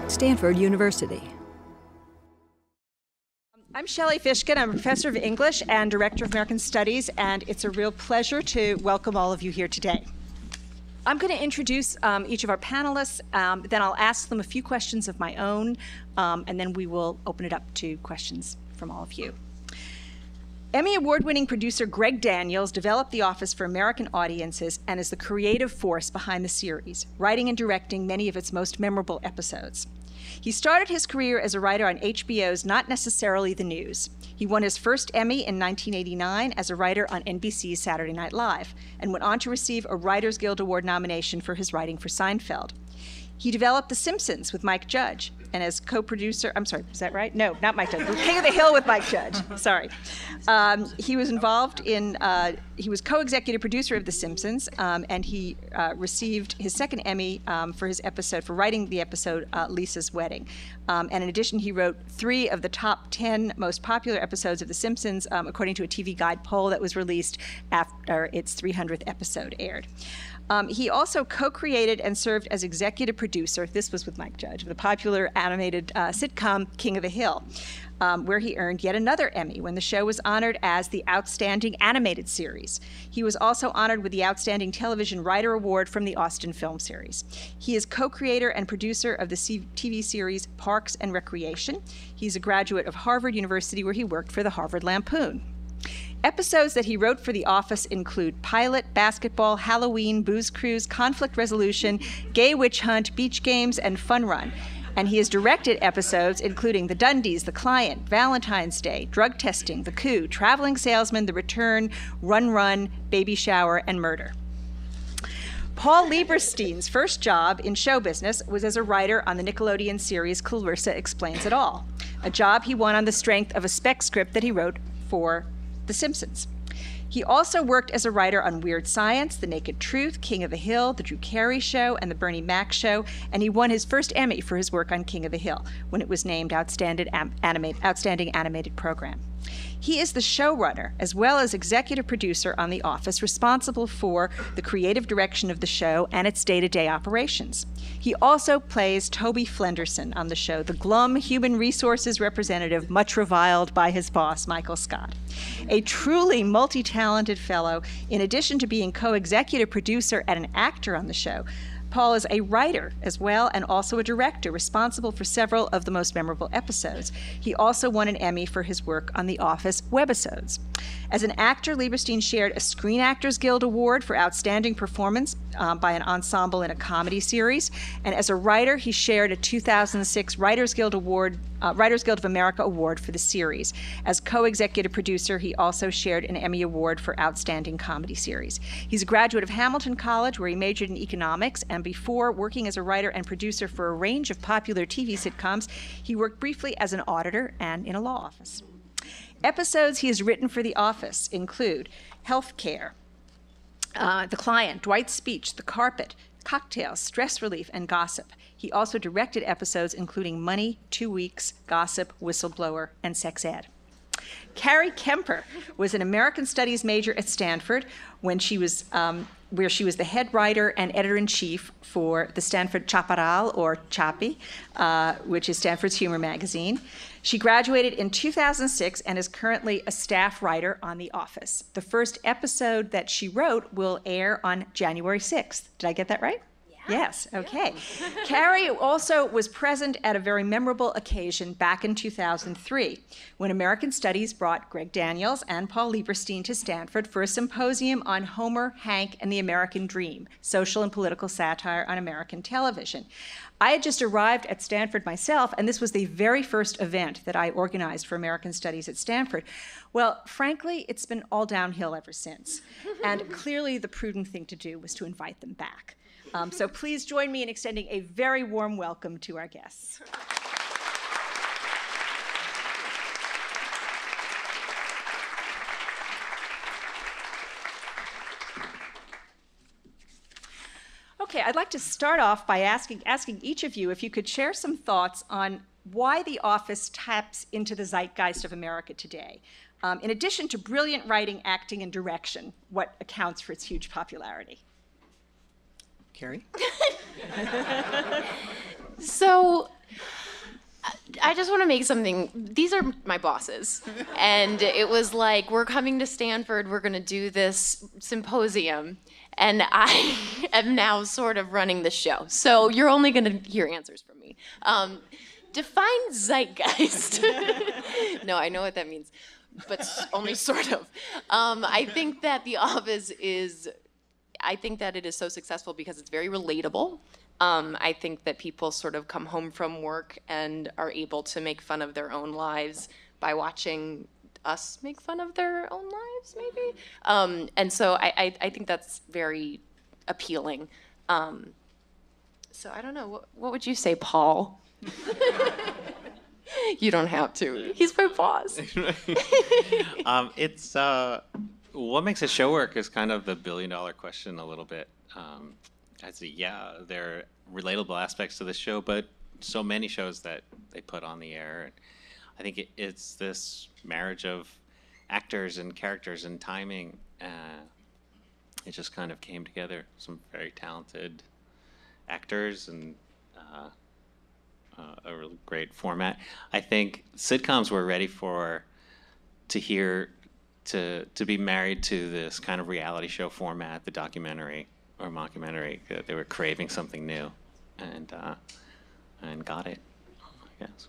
Stanford University. I'm Shelley Fishkin. I'm a professor of English and director of American Studies, and it's a real pleasure to welcome all of you here today. I'm going to introduce each of our panelists, then I'll ask them a few questions of my own, and then we will open it up to questions from all of you. Emmy Award-winning producer Greg Daniels developed The Office for American audiences and is the creative force behind the series, writing and directing many of its most memorable episodes. He started his career as a writer on HBO's Not Necessarily the News. He won his first Emmy in 1989 as a writer on NBC's Saturday Night Live, and went on to receive a Writers Guild Award nomination for his writing for Seinfeld. He developed The Simpsons with Mike Judge, and as co-producer, I'm sorry, is that right? No, not Mike Judge, King of the Hill with Mike Judge, sorry. He was involved in, he was co-executive producer of The Simpsons, and he received his second Emmy for his episode, for writing the episode Lisa's Wedding. And in addition, he wrote 3 of the top 10 most popular episodes of The Simpsons, according to a TV Guide poll that was released after its 300th episode aired. He also co-created and served as executive producer, this was with Mike Judge, of the popular animated sitcom King of the Hill, where he earned yet another Emmy when the show was honored as the Outstanding Animated Series. He was also honored with the Outstanding Television Writer Award from the Austin Film Series. He is co-creator and producer of the TV series Parks and Recreation. He's a graduate of Harvard University, where he worked for the Harvard Lampoon. Episodes that he wrote for The Office include Pilot, Basketball, Halloween, Booze Cruise, Conflict Resolution, Gay Witch Hunt, Beach Games, and Fun Run. And he has directed episodes including The Dundies, The Client, Valentine's Day, Drug Testing, The Coup, Traveling Salesman, The Return, Run Run, Baby Shower, and Murder. Paul Lieberstein's first job in show business was as a writer on the Nickelodeon series Clarissa Explains It All, a job he won on the strength of a spec script that he wrote for The Simpsons. He also worked as a writer on Weird Science, The Naked Truth, King of the Hill, The Drew Carey Show, and The Bernie Mac Show, and he won his first Emmy for his work on King of the Hill when it was named Outstanding Animated Program. He is the showrunner as well as executive producer on The Office, responsible for the creative direction of the show and its day-to-day operations. He also plays Toby Flenderson on the show, the glum human resources representative, much reviled by his boss, Michael Scott. A truly multi-talented fellow, in addition to being co-executive producer and an actor on the show, Paul is a writer as well, and also a director responsible for several of the most memorable episodes. He also won an Emmy for his work on The Office webisodes. As an actor, Lieberstein shared a Screen Actors Guild Award for outstanding performance by an ensemble in a comedy series. And as a writer, he shared a 2006 Writers Guild of America Award for the series. As co-executive producer, he also shared an Emmy Award for Outstanding Comedy Series. He's a graduate of Hamilton College, where he majored in economics, and before working as a writer and producer for a range of popular TV sitcoms, he worked briefly as an auditor and in a law office. Episodes he has written for The Office include Healthcare, The Client, Dwight's Speech, The Carpet, Cocktails, Stress Relief, and Gossip. He also directed episodes including Money, 2 Weeks, Gossip, Whistleblower, and Sex Ed. Carrie Kemper was an American Studies major at Stanford when she was, where she was the head writer and editor-in-chief for the Stanford Chaparral, or Chappie, which is Stanford's humor magazine. She graduated in 2006 and is currently a staff writer on The Office. The first episode that she wrote will air on January 6th. Did I get that right? Yes, okay. Carrie also was present at a very memorable occasion back in 2003 when American Studies brought Greg Daniels and Paul Lieberstein to Stanford for a symposium on Homer, Hank, and the American Dream, social and political satire on American television. I had just arrived at Stanford myself, and this was the very first event that I organized for American Studies at Stanford. Well, frankly, it's been all downhill ever since. And clearly the prudent thing to do was to invite them back. So please join me in extending a very warm welcome to our guests. Okay, I'd like to start off by asking each of you if you could share some thoughts on why The Office taps into the zeitgeist of America today. In addition to brilliant writing, acting, and direction, what accounts for its huge popularity? Carrie? So I just want to make something. These are my bosses. And it was like, we're coming to Stanford. We're going to do this symposium. And I am now sort of running the show. So you're only going to hear answers from me. Define zeitgeist. No, I know what that means, but only sort of. I think that The Office I think that it is so successful because it's very relatable. I think that people sort of come home from work and are able to make fun of their own lives by watching us make fun of their own lives, maybe. And so I think that's very appealing. So I don't know, what would you say, Paul? You don't have to. He's my boss. It's what makes a show work is kind of the billion-dollar question a little bit. There are relatable aspects to the show, but so many shows that they put on the air. I think it's this marriage of actors and characters and timing. It just kind of came together. Some very talented actors and a really great format. I think sitcoms were ready to be married to this kind of reality show format, the documentary or mockumentary. They were craving something new, and got it, I guess.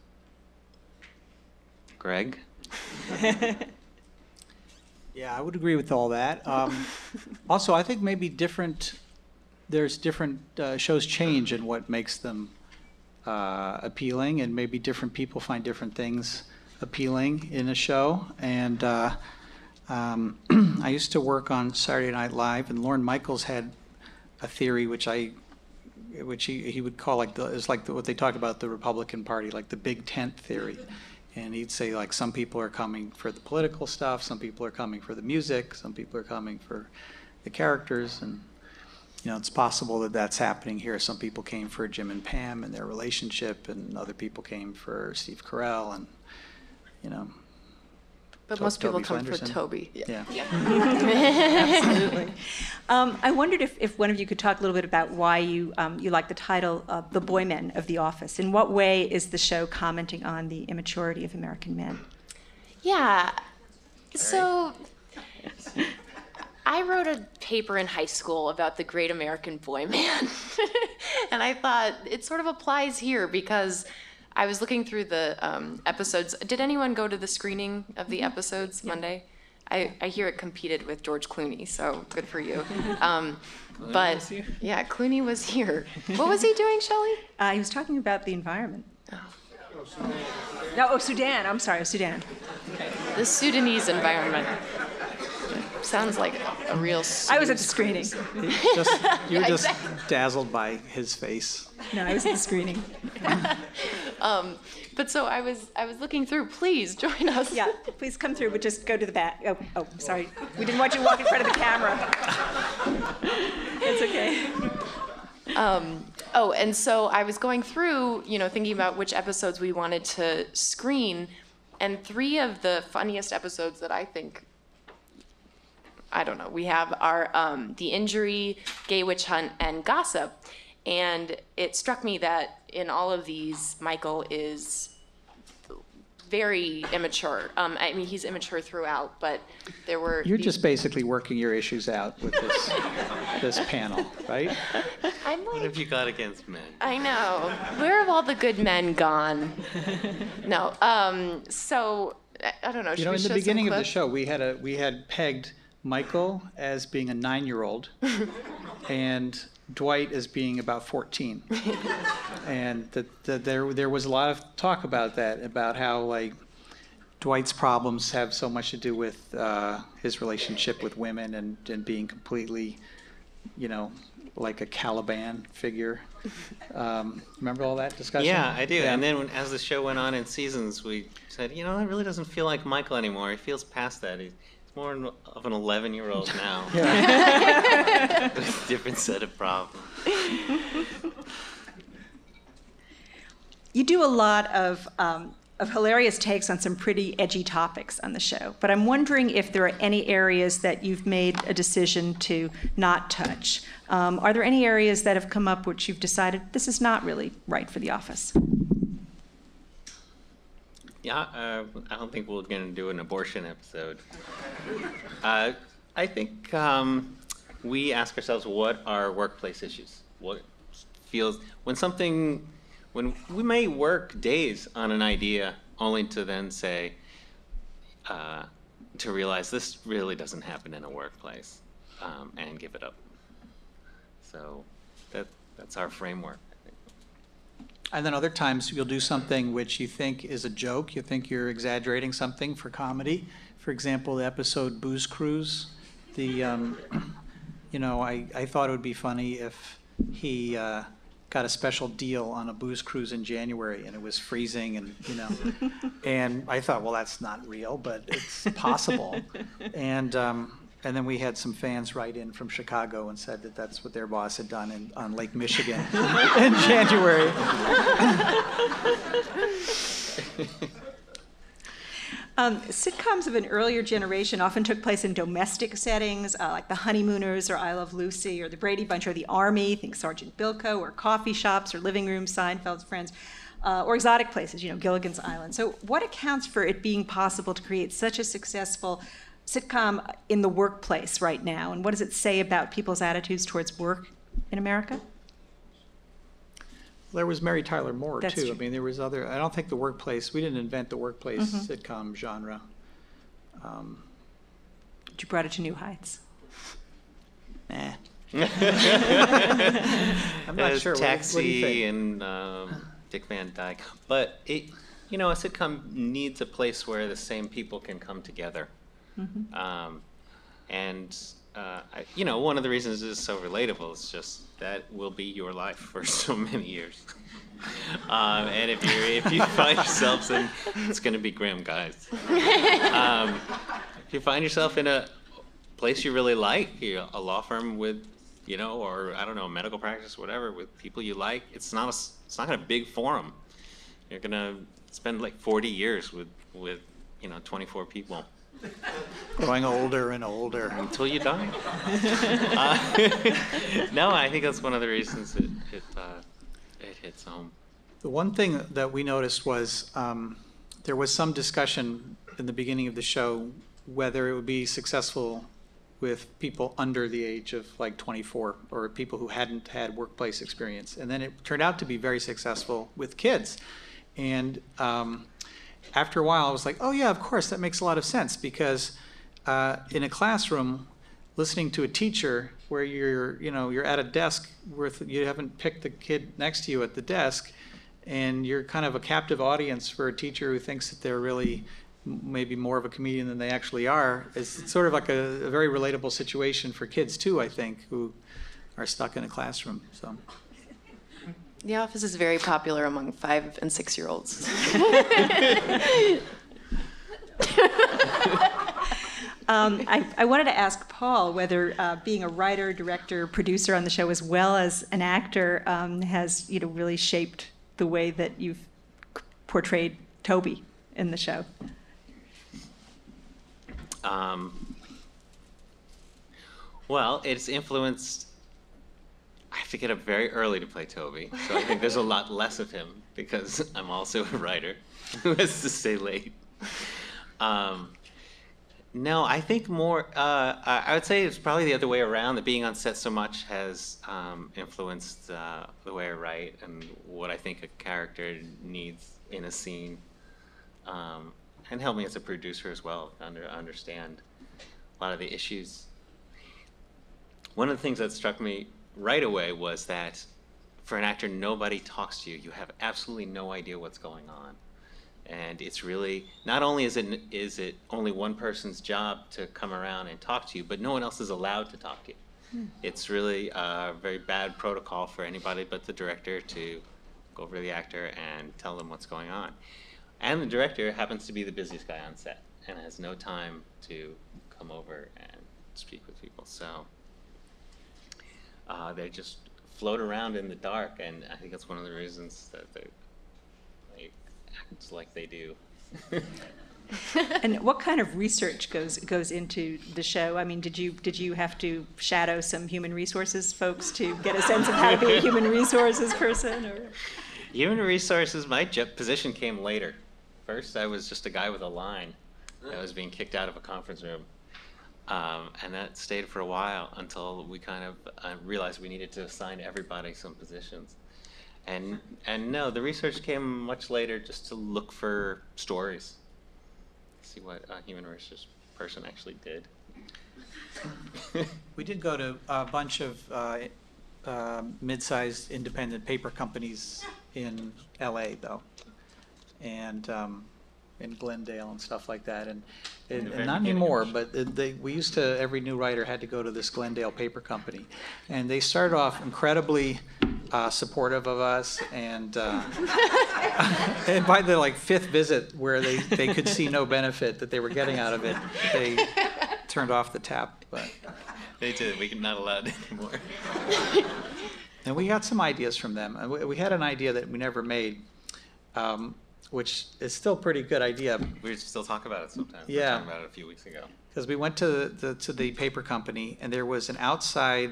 Greg? Yeah, I would agree with all that. Also, I think maybe there's different shows change in what makes them appealing, and maybe different people find different things appealing in a show. And I used to work on Saturday Night Live, and Lorne Michaels had a theory which he would call what they talked about the Republican Party, like the big tent theory. And he'd say, like, some people are coming for the political stuff, some people are coming for the music, some people are coming for the characters, and it's possible that that's happening here. Some people came for Jim and Pam and their relationship, and other people came for Steve Carell, and But most people Toby come Flenderson. for Toby. Yeah. Absolutely. I wondered if one of you could talk a little bit about why you like the title The Boy Men of The Office. In what way is the show commenting on the immaturity of American men? Yeah. So I wrote a paper in high school about the great American boy man. And I thought it sort of applies here because I was looking through the episodes. Did anyone go to the screening of the episodes Monday? I hear it competed with George Clooney, so good for you. But yeah, Clooney was here. What was he doing, Shelley? He was talking about the environment. No, Sudan. I'm sorry, Sudan. Okay. The Sudanese environment. Sounds like a real. I was at the screening. You were just dazzled by his face. No, I was at the screening. But so I was looking through. Please join us. Yeah, please come through, but just go to the back. Oh, sorry. We didn't want you to walk in front of the camera. It's okay. And so I was going through, thinking about which episodes we wanted to screen, and 3 of the funniest episodes that I think, we have are The Injury, Gay Witch Hunt, and Gossip. And it struck me that in all of these, Michael is very immature. He's immature throughout, but there were... You're just basically working your issues out with this panel, right? What have you got against men? I know. Where have all the good men gone? No. So, I don't know. Should we In show the beginning some of the clips? show, we had pegged Michael as being a 9-year-old and Dwight as being about 14. And there was a lot of talk about that, about how, like, Dwight's problems have so much to do with his relationship with women and being completely, like a Caliban figure. Remember all that discussion? Yeah, I do. Yeah. And then as the show went on in seasons, we said, it really doesn't feel like Michael anymore. He feels past that. He's more of an 11-year-old now. Yeah. With a different set of problems. You do a lot of of hilarious takes on some pretty edgy topics on the show. But I'm wondering if there are any areas that you've made a decision to not touch. Are there any areas that have come up which you've decided this is not really right for The Office? Yeah, I don't think we're going to do an abortion episode. I think we ask ourselves, what are workplace issues? What feels, when we may work days on an idea only to then say, to realize this really doesn't happen in a workplace, and give it up. So that's our framework. And then other times you'll do something which you think is a joke. You think you're exaggerating something for comedy. For example, the episode Booze Cruise. I thought it would be funny if he got a special deal on a booze cruise in January and it was freezing and, and I thought, well, that's not real, but it's possible. And then we had some fans write in from Chicago and said that that's what their boss had done on Lake Michigan in January. Sitcoms of an earlier generation often took place in domestic settings, like The Honeymooners or I Love Lucy or The Brady Bunch or The Army, think Sergeant Bilko, or coffee shops or living rooms, Seinfeld's Friends, or exotic places, Gilligan's Island. So what accounts for it being possible to create such a successful sitcom in the workplace right now, and what does it say about people's attitudes towards work in America? There was Mary Tyler Moore, That's too. true. I mean, there was other, I don't think the workplace, we didn't invent the workplace sitcom genre. But you brought it to new heights. Nah. I'm not There's sure. Taxi What do you think? and Dick Van Dyke. But, a sitcom needs a place where the same people can come together. One of the reasons it's so relatable is just that will be your life for so many years. And if you find yourself in, it's going to be grim, guys. If you find yourself in a place you really like, a law firm with, or I don't know, a medical practice, whatever, with people you like, it's not a big forum. You're going to spend like 40 years with 24 people. Growing older and older. Until you die. No, I think that's one of the reasons it hits home. The one thing that we noticed was there was some discussion in the beginning of the show whether it would be successful with people under the age of like 24 or people who hadn't had workplace experience. And then it turned out to be very successful with kids. And after a while, I was like, oh yeah, of course, that makes a lot of sense, because in a classroom, listening to a teacher where you're at a desk you haven't picked the kid next to you at the desk, and you're kind of a captive audience for a teacher who thinks that they're really maybe more of a comedian than they actually are. It's sort of like a very relatable situation for kids too, I think, who are stuck in a classroom. So. The Office is very popular among 5- and 6-year-olds. I wanted to ask Paul whether being a writer, director, producer on the show, as well as an actor, has really shaped the way that you've portrayed Toby in the show. Well, it's influenced. I have to get up very early to play Toby, so I think there's a lot less of him because I'm also a writer who has to stay late. No, I think more, I would say it's probably the other way around, that being on set so much has influenced the way I write and what I think a character needs in a scene, and helped me as a producer as well to understand a lot of the issues. One of the things that struck me right away was that for an actor, nobody talks to you. You have absolutely no idea what's going on. And it's really, not only is it only one person's job to come around and talk to you, but no one else is allowed to talk to you. It's really a very bad protocol for anybody but the director to go over to the actor and tell them what's going on. And the director happens to be the busiest guy on set and has no time to come over and speak with people. So they just float around in the dark, and I think that's one of the reasons that they act like they do. And what kind of research goes into the show? I mean, did you have to shadow some human resources folks to get a sense of how to be a human resources person? Or? Human resources, my position came later. First, I was just a guy with a line that was being kicked out of a conference room. And that stayed for a while until we kind of realized we needed to assign everybody some positions. And no, the research came much later, just to look for stories, see what a human resource person actually did. We did go to a bunch of mid-sized independent paper companies in LA, though, and in Glendale and stuff like that, and not anymore, but we used to, every new writer had to go to this Glendale paper company, and they started off incredibly supportive of us, and and by the fifth visit, where they could see no benefit that they were getting out of it, they turned off the tap. But They did. We're not allowed anymore. and we got some ideas from them. And we had an idea that we never made, which is still a pretty good idea. We still talk about it sometimes. Yeah. We were talking about it a few weeks ago. Because we went to the paper company, and there was an outside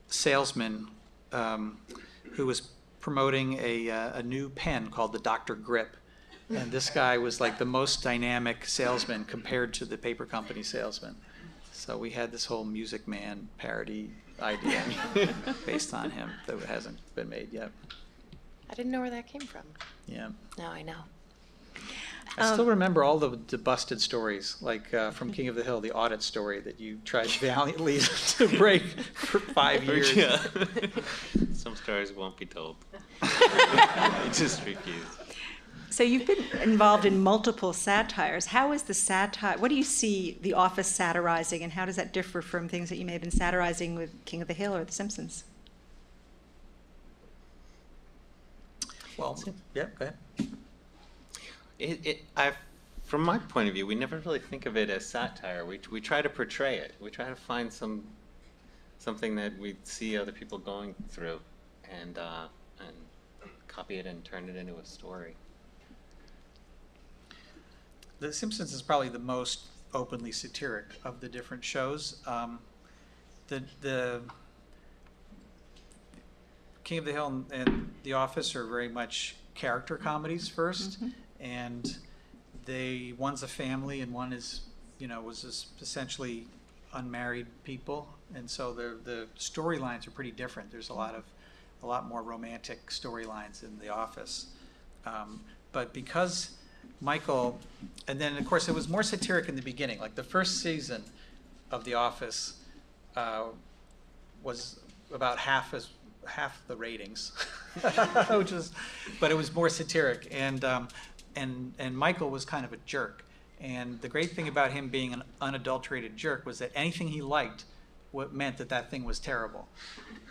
salesman who was promoting a new pen called the Dr. Grip. And this guy was like the most dynamic salesman compared to the paper company salesman. So we had this whole Music Man parody idea based on him that hasn't been made yet. I didn't know where that came from. Yeah. Now I know. I still remember all the busted stories, like from King of the Hill, the audit story that you tried valiantly to break for 5 years. Yeah. Some stories won't be told. I just refuse. So you've been involved in multiple satires. How is the satire, what do you see The Office satirizing, and how does that differ from things that you may have been satirizing with King of the Hill or The Simpsons? Well, yeah, go ahead. From my point of view, we never really think of it as satire. We try to portray it. We try to find something that we see other people going through, and copy it and turn it into a story. The Simpsons is probably the most openly satiric of the different shows. The King of the Hill and The Office are very much character comedies first, and one's a family and one is, was essentially unmarried people, and so the storylines are pretty different. There's a lot more romantic storylines in The Office, but because Michael, and then of course it was more satiric in the beginning. Like the first season of The Office was about half the ratings, but it was more satiric, and Michael was kind of a jerk. And the great thing about him being an unadulterated jerk was that anything he liked meant that thing was terrible.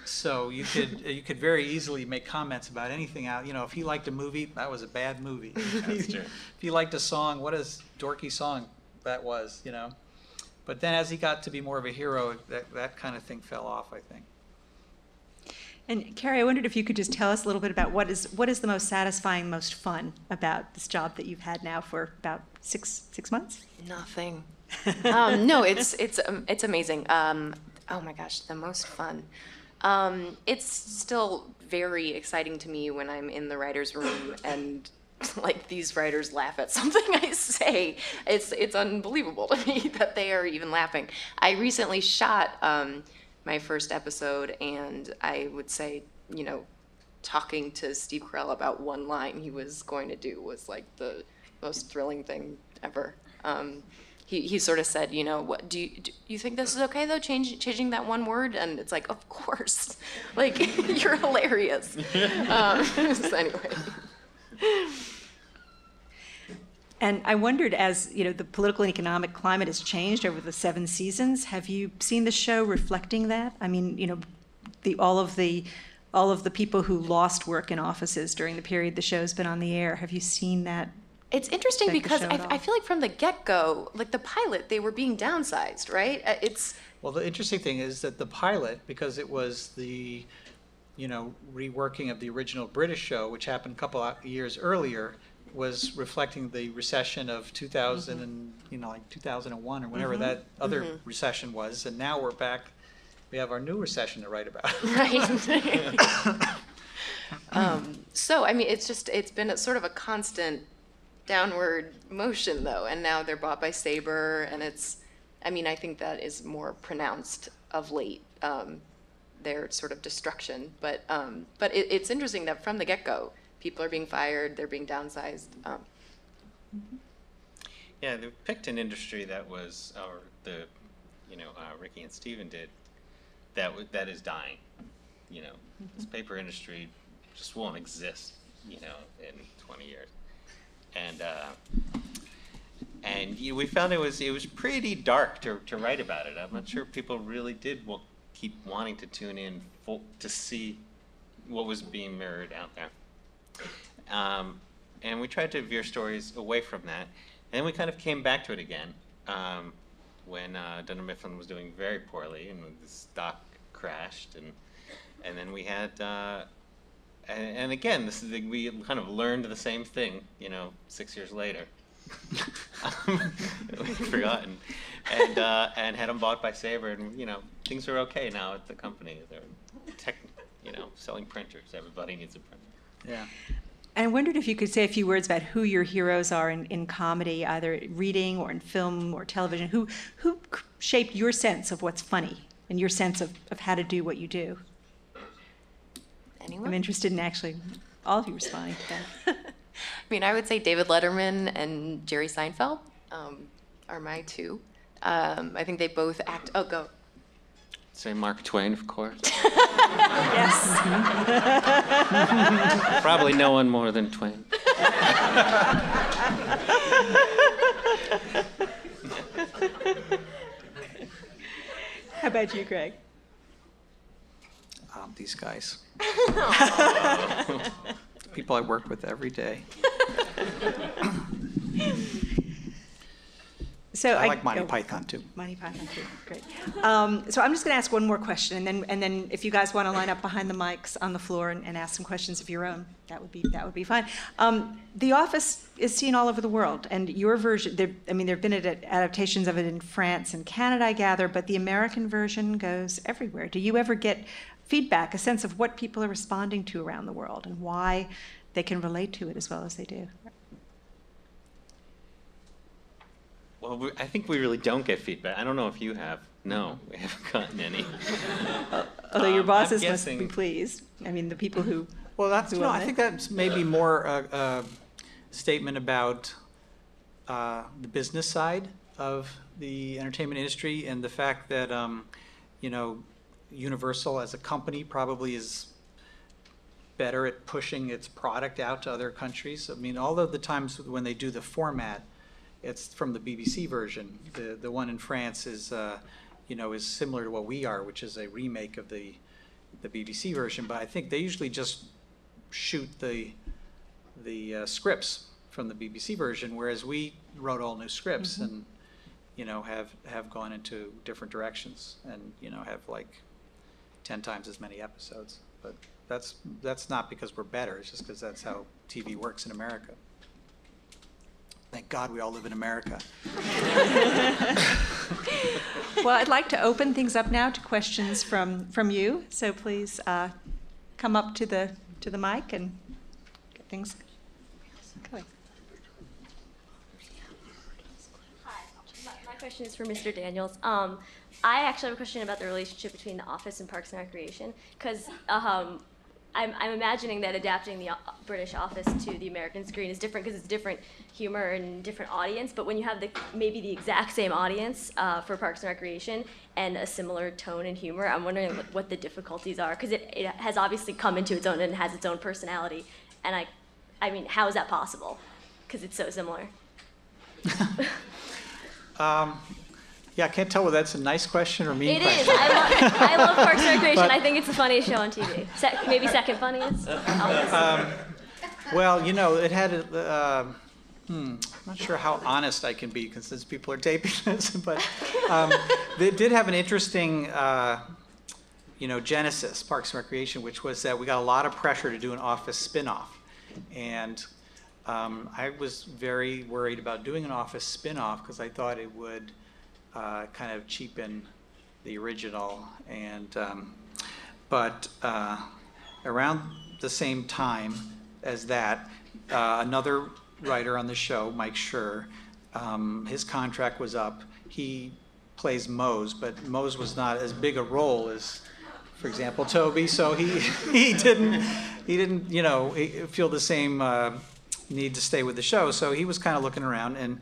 So you could very easily make comments about anything out. If he liked a movie, that was a bad movie. That's true. If he liked a song, what a dorky song that was. But then as he got to be more of a hero, that kind of thing fell off, I think. And Carrie, I wondered if you could just tell us a little bit about what is the most satisfying, most fun about this job that you've had now for about six months? Nothing. No, it's amazing. Oh my gosh, the most fun. It's still very exciting to me when I'm in the writer's room and these writers laugh at something I say. It's unbelievable to me that they are even laughing. I recently shot my first episode, and I would say, talking to Steve Carell about one line he was going to do was the most thrilling thing ever. He sort of said, what do you think this is okay though, changing that one word? And it's like, of course, you're hilarious. So anyway. And I wondered, as the political and economic climate has changed over the 7 seasons, have you seen the show reflecting that? I mean, all of the people who lost work in offices during the period the show's been on the air, have you seen that? It's interesting because I feel like from the get-go, the pilot, they were being downsized, right? Well, the interesting thing is that the pilot, because it was the, reworking of the original British show, which happened a couple of years earlier, was reflecting the recession of 2000 and, like 2001 or whenever that other recession was. And now we're back, we have our new recession to write about. Right. So, I mean, it's been sort of a constant downward motion, though, and now they're bought by Sabre, and I think that is more pronounced of late, their sort of destruction. But it's interesting that from the get-go, people are being fired, they're being downsized. Yeah, they picked an industry that was, Ricky and Steven did, that is dying. This paper industry just won't exist, in 20 years. And we found it was pretty dark to write about it. I'm not sure people really did keep wanting to tune in to see what was being mirrored out there. And we tried to veer stories away from that. And then we kind of came back to it again when Dunder Mifflin was doing very poorly and the stock crashed. And then we had, and again, we kind of learned the same thing, 6 years later. We've forgotten. And had them bought by Sabre, and, things are okay now at the company. They're selling printers. Everybody needs a printer. Yeah. And I wondered if you could say a few words about who your heroes are in comedy, either reading or in film or television. Who shaped your sense of what's funny and your sense of how to do what you do? Anyone? I'm interested in actually all of you responding to that. I would say David Letterman and Jerry Seinfeld are my two. I think they both act. Oh, go. Say Mark Twain, of course. Yes. Probably no one more than Twain. How about you, Greg? These guys. People I work with every day. So I like Monty Python too. Monty Python too, great. So I'm just going to ask one more question, and then if you guys want to line up behind the mics on the floor and ask some questions of your own, that would be fine. The Office is seen all over the world, and your version, there have been adaptations of it in France and Canada, I gather, but the American version goes everywhere. Do you ever get feedback, a sense of what people are responding to around the world and why they can relate to it as well as they do? Well, I think we really don't get feedback. I don't know if you have. No, we haven't gotten any. Although your bosses must be pleased. The people who... Well, I think that's maybe more a statement about the business side of the entertainment industry and the fact that, Universal as a company probably is better at pushing its product out to other countries. All of the times when they do the format, it's from the BBC version. The one in France is similar to what we are, which is a remake of the BBC version. But I think they usually just shoot the scripts from the BBC version, whereas we wrote all new scripts and have gone into different directions and have like 10 times as many episodes. But that's not because we're better. It's just because that's how TV works in America. Thank God we all live in America. Well, I'd like to open things up now to questions from you. So please come up to the mic and get things going. Hi, my question is for Mr. Daniels. I actually have a question about the relationship between The Office and Parks and Recreation, because I'm imagining that adapting the British Office to the American screen is different because it's different humor and different audience. But when you have maybe the exact same audience for Parks and Recreation and a similar tone and humor, I'm wondering what the difficulties are, because it has obviously come into its own and has its own personality. And how is that possible? Because it's so similar. Yeah, I can't tell whether that's a nice question or mean It question. is. I love Parks and Recreation. I think it's the funniest show on TV. Maybe second funniest. Well, it had I'm not sure how honest I can be since people are taping this, but they did have an interesting, genesis, Parks and Recreation, which was that we got a lot of pressure to do an Office spin-off. And I was very worried about doing an Office spin-off because I thought it would kind of cheapen the original. And but around the same time as that, another writer on the show, Mike Schur, his contract was up. He plays Mose, but Mose was not as big a role as, for example, Toby. So he didn't feel the same need to stay with the show. So he was kind of looking around, and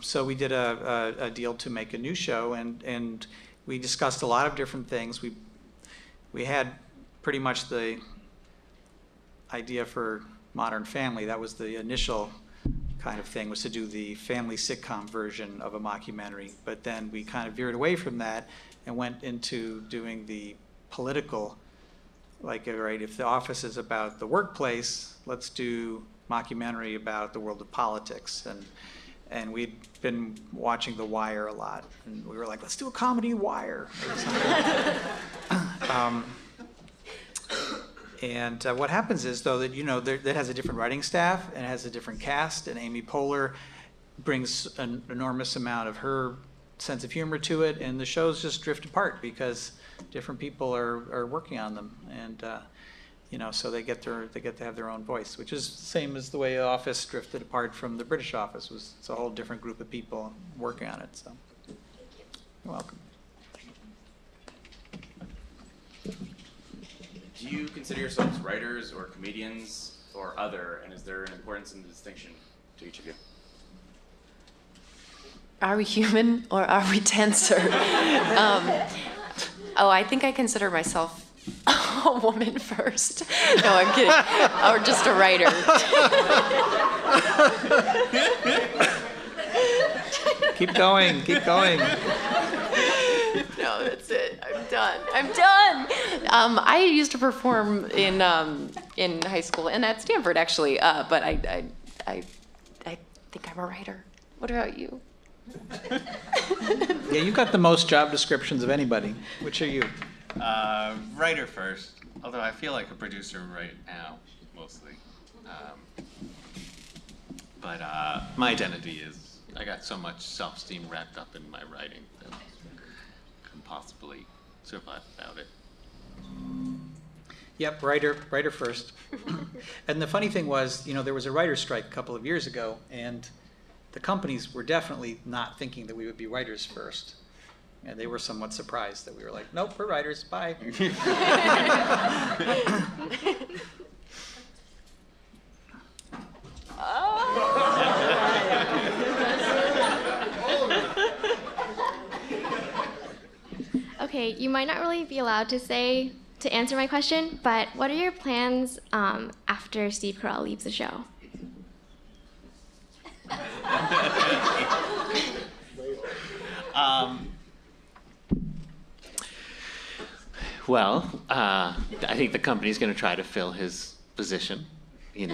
so we did a deal to make a new show, and we discussed a lot of different things. We had pretty much the idea for Modern Family. That was the initial kind of thing, was to do the family sitcom version of a mockumentary. But then we kind of veered away from that and went into doing the political, like, right, if The Office is about the workplace, let's do mockumentary about the world of politics. And we'd been watching The Wire a lot, and we were like, let's do a comedy Wire. And what happens is, though, that that has a different writing staff and it has a different cast, and Amy Poehler brings an enormous amount of her sense of humor to it, and the shows just drift apart because different people are working on them, and so they get to have their own voice, which is the same as the way Office drifted apart from the British Office. It's a whole different group of people working on it. So, you're welcome. Do you consider yourselves writers or comedians or other, and is there an importance in the distinction to each of you? Are we human or are we tensor? I think I consider myself a woman first. No, I'm kidding. Or just a writer. Keep going, keep going. No, that's it. I'm done. I used to perform in high school and at Stanford, actually. But I think I'm a writer. What about you? Yeah, you got the most job descriptions of anybody. Which are you? Writer first, although I feel like a producer right now, mostly. But my identity is, I got so much self-esteem wrapped up in my writing that I couldn't possibly survive without it. Yep, writer first. And the funny thing was, there was a writer's strike a couple of years ago, and the companies were definitely not thinking that we would be writers first. And they were somewhat surprised that we were like, nope, we're writers, bye. Okay, you might not really be allowed to answer my question, but what are your plans after Steve Carell leaves the show? Well, I think the company's going to try to fill his position, and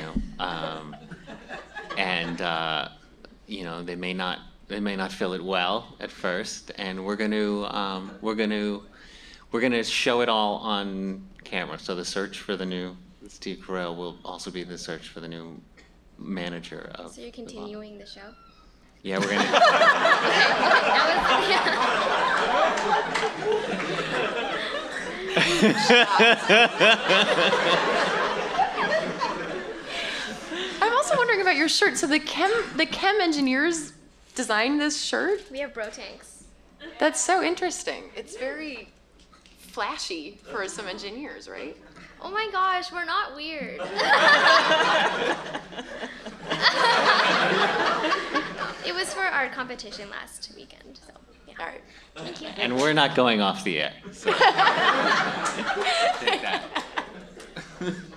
they may not fill it well at first, and we're going to show it all on camera. So the search for the new Steve Carell will also be the search for the new manager of. So you're continuing the show? Yeah, we're gonna. I'm also wondering about your shirt. So the chem engineers designed this shirt? We have bro tanks. That's so interesting. It's very flashy for some engineers, right? Oh my gosh, we're not weird. It was for our competition last weekend, so yeah. All right. Thank you. And we're not going off the air. So. Take that.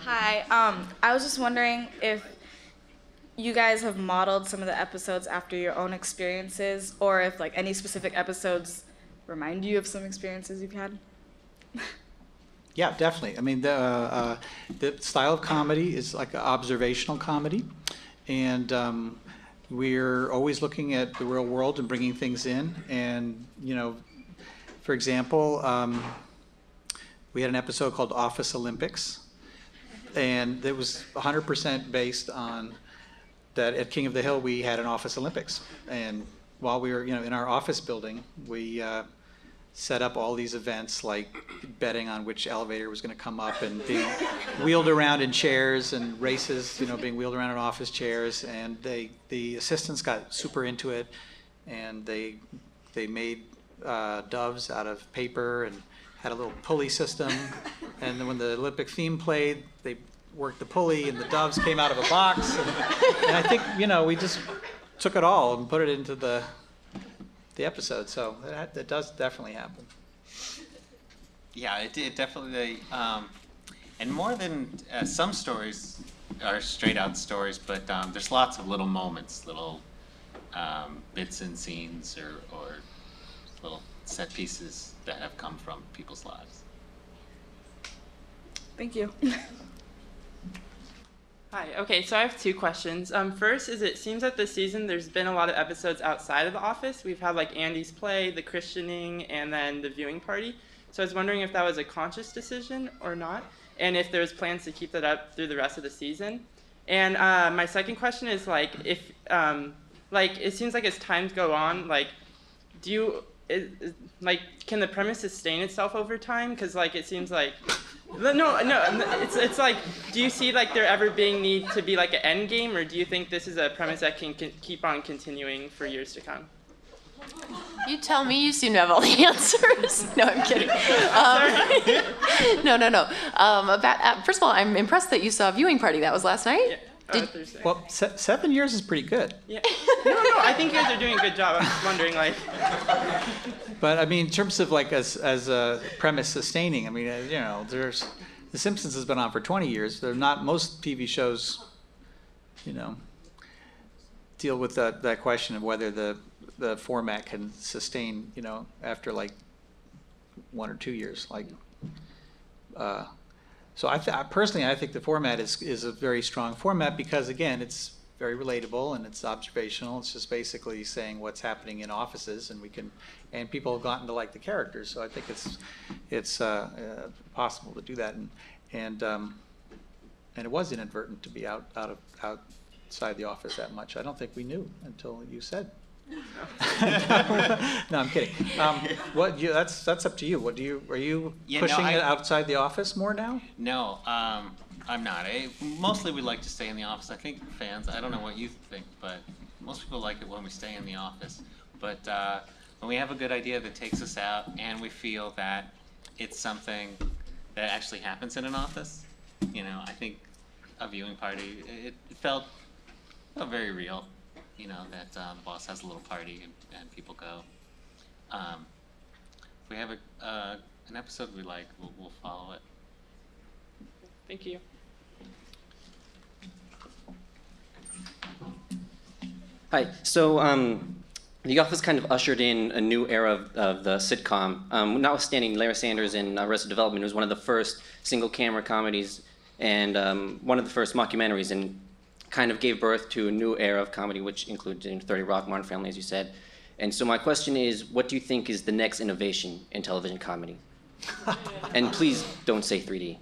Hi, I was just wondering if you guys have modeled some of the episodes after your own experiences, or if any specific episodes remind you of some experiences you've had. Yeah, definitely. I mean, the style of comedy is like an observational comedy, and we're always looking at the real world and bringing things in. And for example, we had an episode called Office Olympics, And it was 100% based on that at King of the Hill we had an office Olympics. And while we were, in our office building, we set up all these events like betting on which elevator was going to come up and being wheeled around in chairs and races, being wheeled around in office chairs. And the assistants got super into it, and they made doves out of paper and had a little pulley system. And then when the Olympic theme played, they worked the pulley and the doves came out of a box. And I think, we just took it all and put it into the episode. So that does definitely happen. Yeah, it definitely, and more than some stories are straight out stories, but there's lots of little moments, little bits and scenes or little set pieces that have come from people's lives. Thank you. Hi. Okay, so I have two questions. First is, it seems that this season there's been a lot of episodes outside of The Office. We've had like Andy's play, the christening, and then the viewing party. So I was wondering if that was a conscious decision or not, and if there's plans to keep that up through the rest of the season. And my second question is if it seems like as times go on, can the premise sustain itself over time? Because it seems like it's like, do you see there ever being need to be an end game, or do you think this is a premise that can keep on continuing for years to come? You tell me. You seem to have all the answers. No, I'm kidding. No. First of all, I'm impressed that you saw Viewing Party. That was last night? Yeah. Thursday. Well, 7 years is pretty good. Yeah. No, I think you guys are doing a good job. I'm just wondering, But I mean, in terms of as a premise sustaining, I mean, there's The Simpsons has been on for 20 years. They're not most TV shows, deal with that question of whether the format can sustain, after 1 or 2 years. So I personally think the format is a very strong format because, again, it's very relatable and it's observational. It's just basically saying what's happening in offices, and people have gotten to like the characters. So I think it's possible to do that, and it was inadvertent to be outside the office that much. I don't think we knew until you said. No, I'm kidding. That's up to you. Are you pushing it outside the office more now? No, I'm not. Mostly we like to stay in the office. I think fans, I don't know what you think, but most people like it when we stay in the office. But when we have a good idea that takes us out and we feel that it's something that actually happens in an office, I think a viewing party, it felt very real. That the boss has a little party and people go. If we have an episode we like, we'll follow it. Thank you. Hi. So The Office kind of ushered in a new era of the sitcom. Notwithstanding Larry Sanders in Arrested Development, it was one of the first single-camera comedies and one of the first mockumentaries, and kind of gave birth to a new era of comedy, which included 30 Rock, Modern Family, as you said. And so my question is, what do you think is the next innovation in television comedy? And please don't say 3D.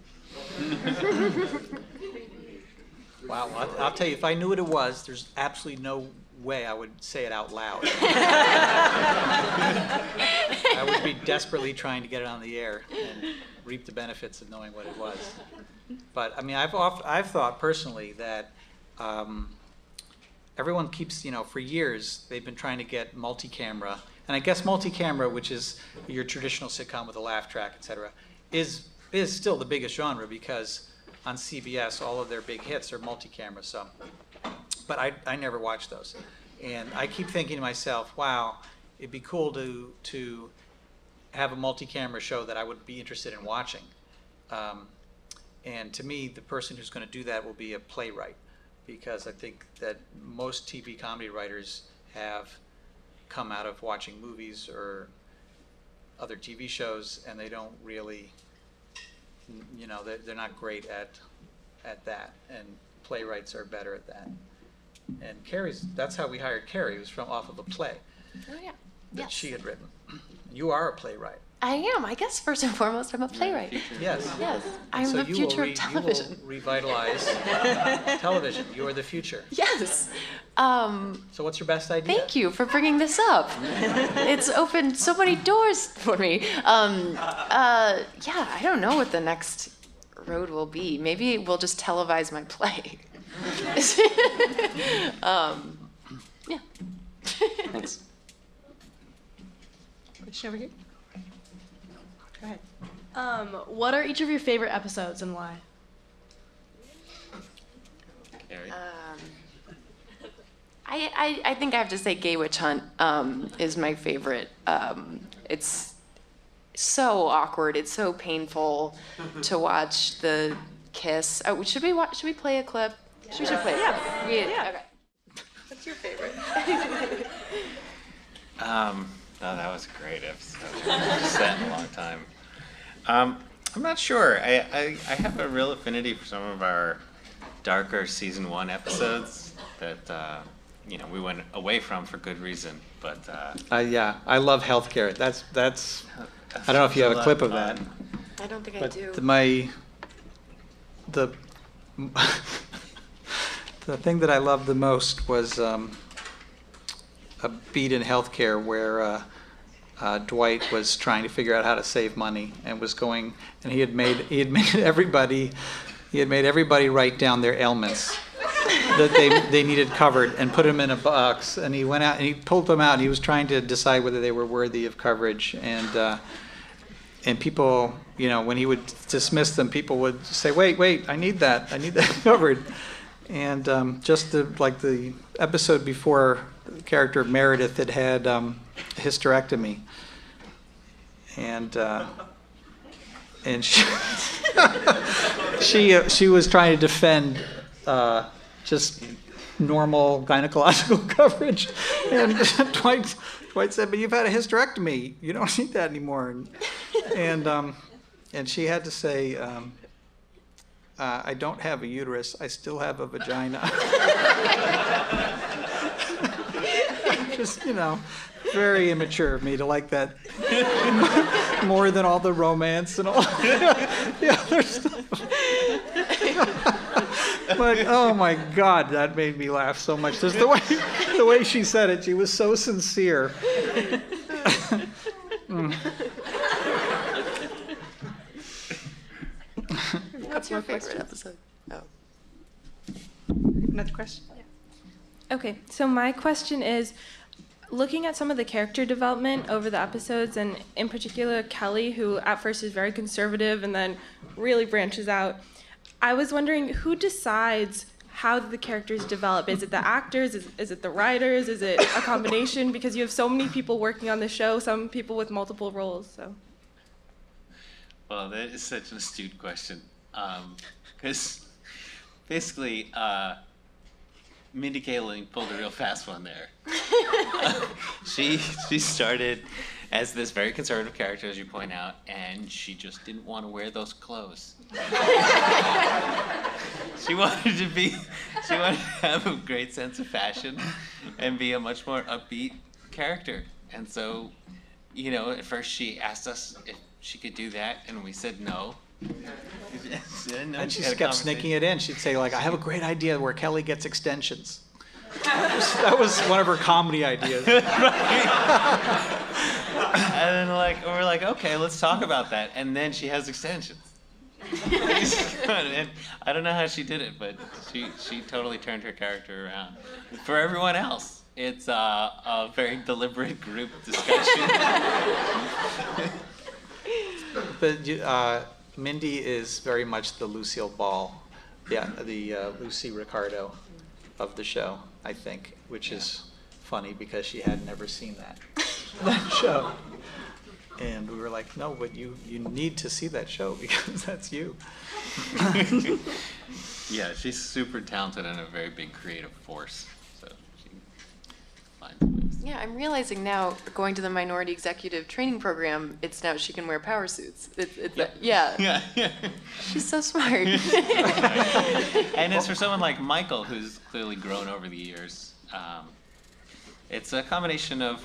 Wow, I'll tell you, if I knew what it was, there's absolutely no way I would say it out loud. I would be desperately trying to get it on the air and reap the benefits of knowing what it was. But I mean, I've thought personally that everyone keeps, for years, they've been trying to get multi-camera. And I guess multi-camera, which is your traditional sitcom with a laugh track, et cetera, is still the biggest genre because on CBS, all of their big hits are multi-camera. So, but I never watched those. And I keep thinking to myself, wow, it'd be cool to have a multi-camera show that I would be interested in watching. And to me, the person who's going to do that will be a playwright, because I think that most TV comedy writers have come out of watching movies or other TV shows, and they don't really, they're not great at that, and playwrights are better at that. And that's how we hired Carrie. It was off of a play Oh, yeah. that Yes. she had written. You are a playwright. I am. I guess first and foremost, I'm a playwright. Yes. Yes, And I'm so the future of television. You will revitalize television. You are the future. Yes. So what's your best idea? Thank you for bringing this up. It's opened so many doors for me. Yeah, I don't know what the next road will be. Maybe we'll just televise my play. Yeah. Thanks. Question over here. Go ahead. What are each of your favorite episodes and why? Carrie? I think I have to say Gay Witch Hunt is my favorite. It's so awkward. It's so painful to watch the kiss. Oh, should we play a clip? Yeah. We should play a clip. Yeah. Okay. What's your favorite? No, that was a great episode. Just set in a long time. I'm not sure. I have a real affinity for some of our darker season 1 episodes that we went away from for good reason. But Yeah, I love healthcare. That's. I don't know if you have a clip of that. I don't think I But do. the thing that I loved the most was a beat in healthcare where Dwight was trying to figure out how to save money and was going, and he had made everybody write down their ailments that they needed covered and put them in a box, and he went out and he pulled them out and he was trying to decide whether they were worthy of coverage, and people, when he would dismiss them, people would say, wait, I need that covered. And just the episode before, the character of Meredith had a hysterectomy, and she was trying to defend just normal gynecological coverage, and Dwight said, "But you've had a hysterectomy. You don't need that anymore." And she had to say, I don't have a uterus. I still have a vagina. Just, very immature of me to like that more than all the romance and all the other stuff. But oh my God, that made me laugh so much. Just the way she said it, she was so sincere. What's your favorite episode? Oh. Another question? Yeah. Okay, so my question is, looking at some of the character development over the episodes, and in particular Kelly, who at first is very conservative and then really branches out, I was wondering who decides how the characters develop? Is it the actors? Is it the writers? Is it a combination? Because you have so many people working on the show, some people with multiple roles. So. Well, that is such an astute question. Because basically, Mindy Kaling pulled a real fast one there. She started as this very conservative character, as you point out, and she just didn't want to wear those clothes. She wanted to have a great sense of fashion and be a much more upbeat character. And so, at first she asked us if she could do that, and we said no. And she kept sneaking it in. She'd say, I have a great idea where Kelly gets extensions. That was one of her comedy ideas. And then we're like, okay, let's talk about that. And then she has extensions. And I don't know how she did it, but she totally turned her character around. For everyone else, it's a very deliberate group discussion. But Mindy is very much the Lucille Ball, the Lucy Ricardo of the show, I think, which is funny because she had never seen that show. And we were like, no, but you need to see that show because that's you. Yeah, she's super talented and a very big creative force. So she finds ways. Yeah, I'm realizing now, going to the minority executive training program, it's now she can wear power suits. Yeah. She's so smart. And it's for someone like Michael, who's clearly grown over the years. It's a combination of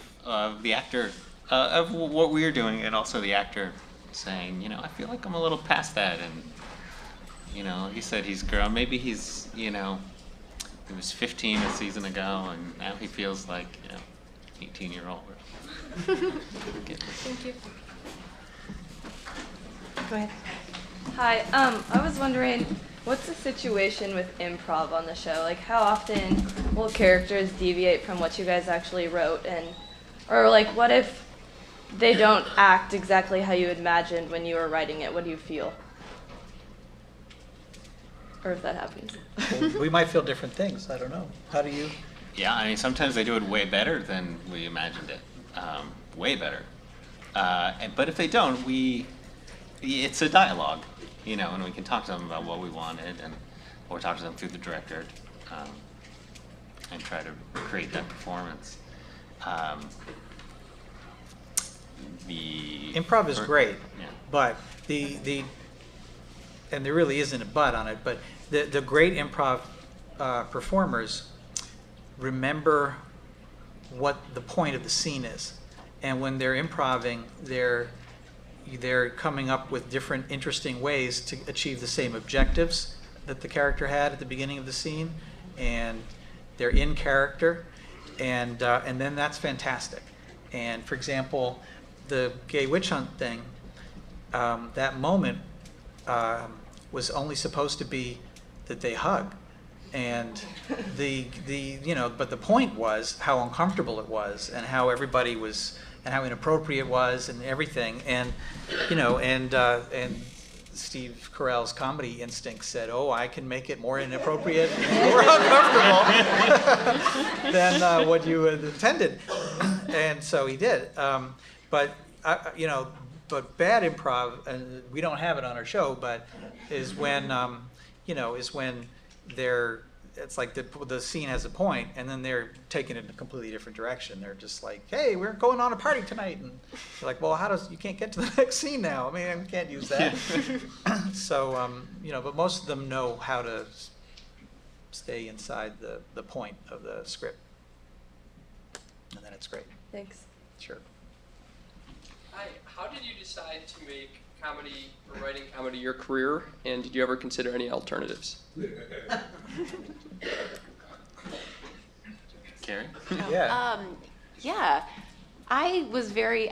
the actor of what we were doing, and also the actor saying, you know, I feel like I'm a little past that, and you know, he said he's grown. Maybe he's, you know, he was 15 a season ago, and now he feels like, you know, 18-year-old. Thank you. Go ahead. Hi, I was wondering, what's the situation with improv on the show? Like, how often will characters deviate from what you guys actually wrote, or like, what if they don't act exactly how you imagined when you were writing it? What do you feel? Or if that happens. Well, we might feel different things. I don't know. How do you? Yeah, I mean, sometimes they do it way better than we imagined it. Way better. But if they don't, it's a dialogue, you know, and we can talk to them about what we wanted, or talk to them through the director, and try to create that performance. The Improv is great, yeah. but and there really isn't a but on it, but the great improv performers remember what the point of the scene is. And when they're improving, they're coming up with different interesting ways to achieve the same objectives that the character had at the beginning of the scene, and they're in character, and then that's fantastic. And for example, the gay witch hunt thing, that moment was only supposed to be that they hug, and but the point was how uncomfortable it was, and how everybody was, and how inappropriate it was, and everything, and Steve Carell's comedy instinct said, "Oh, I can make it more inappropriate, and more uncomfortable than what you had intended," and so he did. But bad improv, and we don't have it on our show, but is when it's like the scene has a point, and then they're taking it in a completely different direction. They're just like, hey, we're going on a party tonight, and you're like, well, you can't get to the next scene now. I mean, we can't use that. So, but most of them know how to stay inside the point of the script, and then it's great. Thanks. Sure. Hi, how did you decide to make comedy or writing comedy your career, and did you ever consider any alternatives? Carrie? Yeah. Yeah. I was very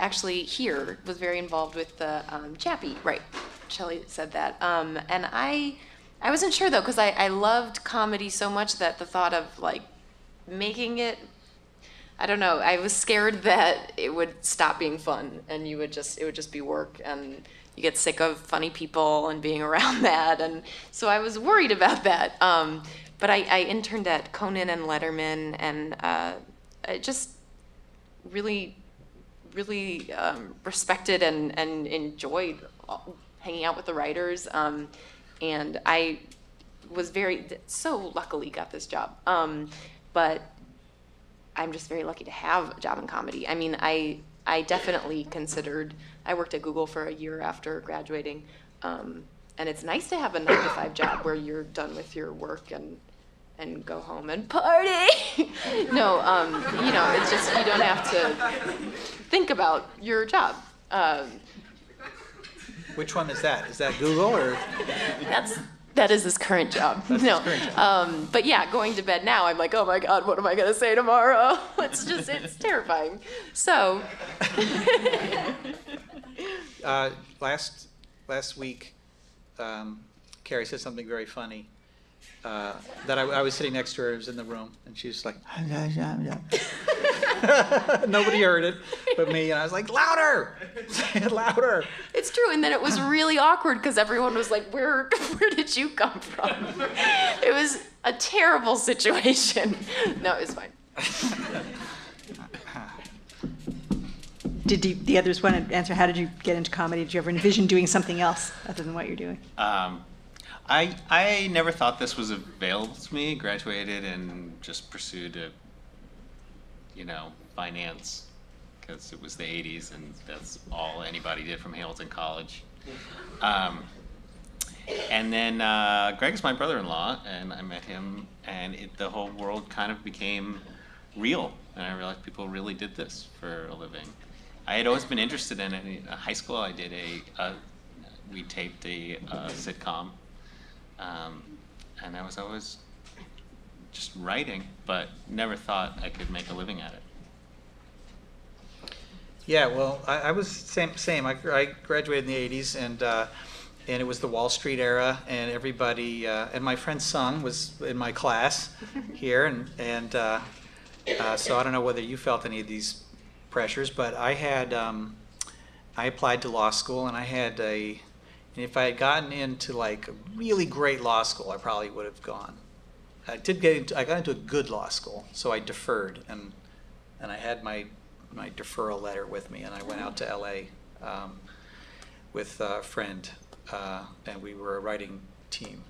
involved with the Chappie, right? Shelley said that. And I wasn't sure though, because I loved comedy so much that the thought of like making it, I don't know, I was scared that it would stop being fun, and it would just be work, and you get sick of funny people and being around that, and so I was worried about that. But I interned at Conan and Letterman, and I just really, really respected and enjoyed hanging out with the writers, and I was so luckily got this job. But I'm just very lucky to have a job in comedy. I mean, I definitely considered, I worked at Google for a year after graduating, and it's nice to have a 9-to-5 job where you're done with your work and go home and party. No, it's just, you don't have to think about your job. Which one is that? Is that Google or? That is his current job. No, but yeah, going to bed now, I'm like, oh my God, what am I gonna say tomorrow? It's terrifying. So. Last week, Carrie said something very funny. That I was sitting next to her, I was in the room, and she was like, nobody heard it but me, and I was like, louder, say it louder. It's true, and then it was really awkward because everyone was like, where did you come from? It was a terrible situation. No, it was fine. Did the others want to answer? How did you get into comedy? Did you ever envision doing something else other than what you're doing? I never thought this was available to me. Graduated and just pursued finance, because it was the 80s and that's all anybody did from Hamilton College. And then Greg is my brother-in-law, and I met him, and the whole world kind of became real, and I realized people really did this for a living. I had always been interested in it. In high school, I did we taped a sitcom, and I was always just writing, but never thought I could make a living at it. Yeah, well, I was same. I graduated in the '80s, and it was the Wall Street era, and everybody, and my friend Sung was in my class here, and so I don't know whether you felt any of these pressures, but I had, I applied to law school, and I had and if I had gotten into like a really great law school, I probably would have gone. I got into a good law school, so I deferred, and I had my deferral letter with me, and I went out to LA with a friend, and we were a writing team,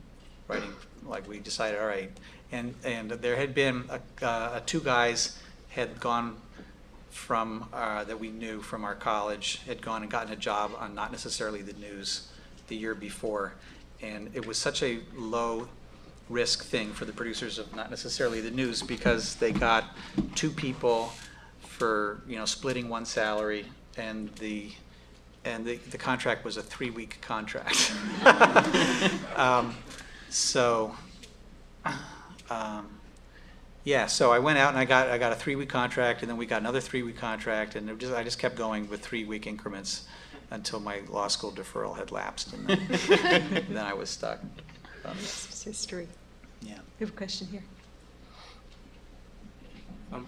like we decided, all right, and there had been two guys had gone from that we knew from our college, had gone and gotten a job on not necessarily the news the year before, and it was such a low risk thing for the producers of not necessarily the news, because they got two people for splitting one salary, and the contract was a 3-week contract. Yeah, so I went out and I got a 3-week contract, and then we got another 3-week contract, and I just kept going with 3-week increments until my law school deferral had lapsed, and then I was stuck. It's history. Yeah. We have a question here.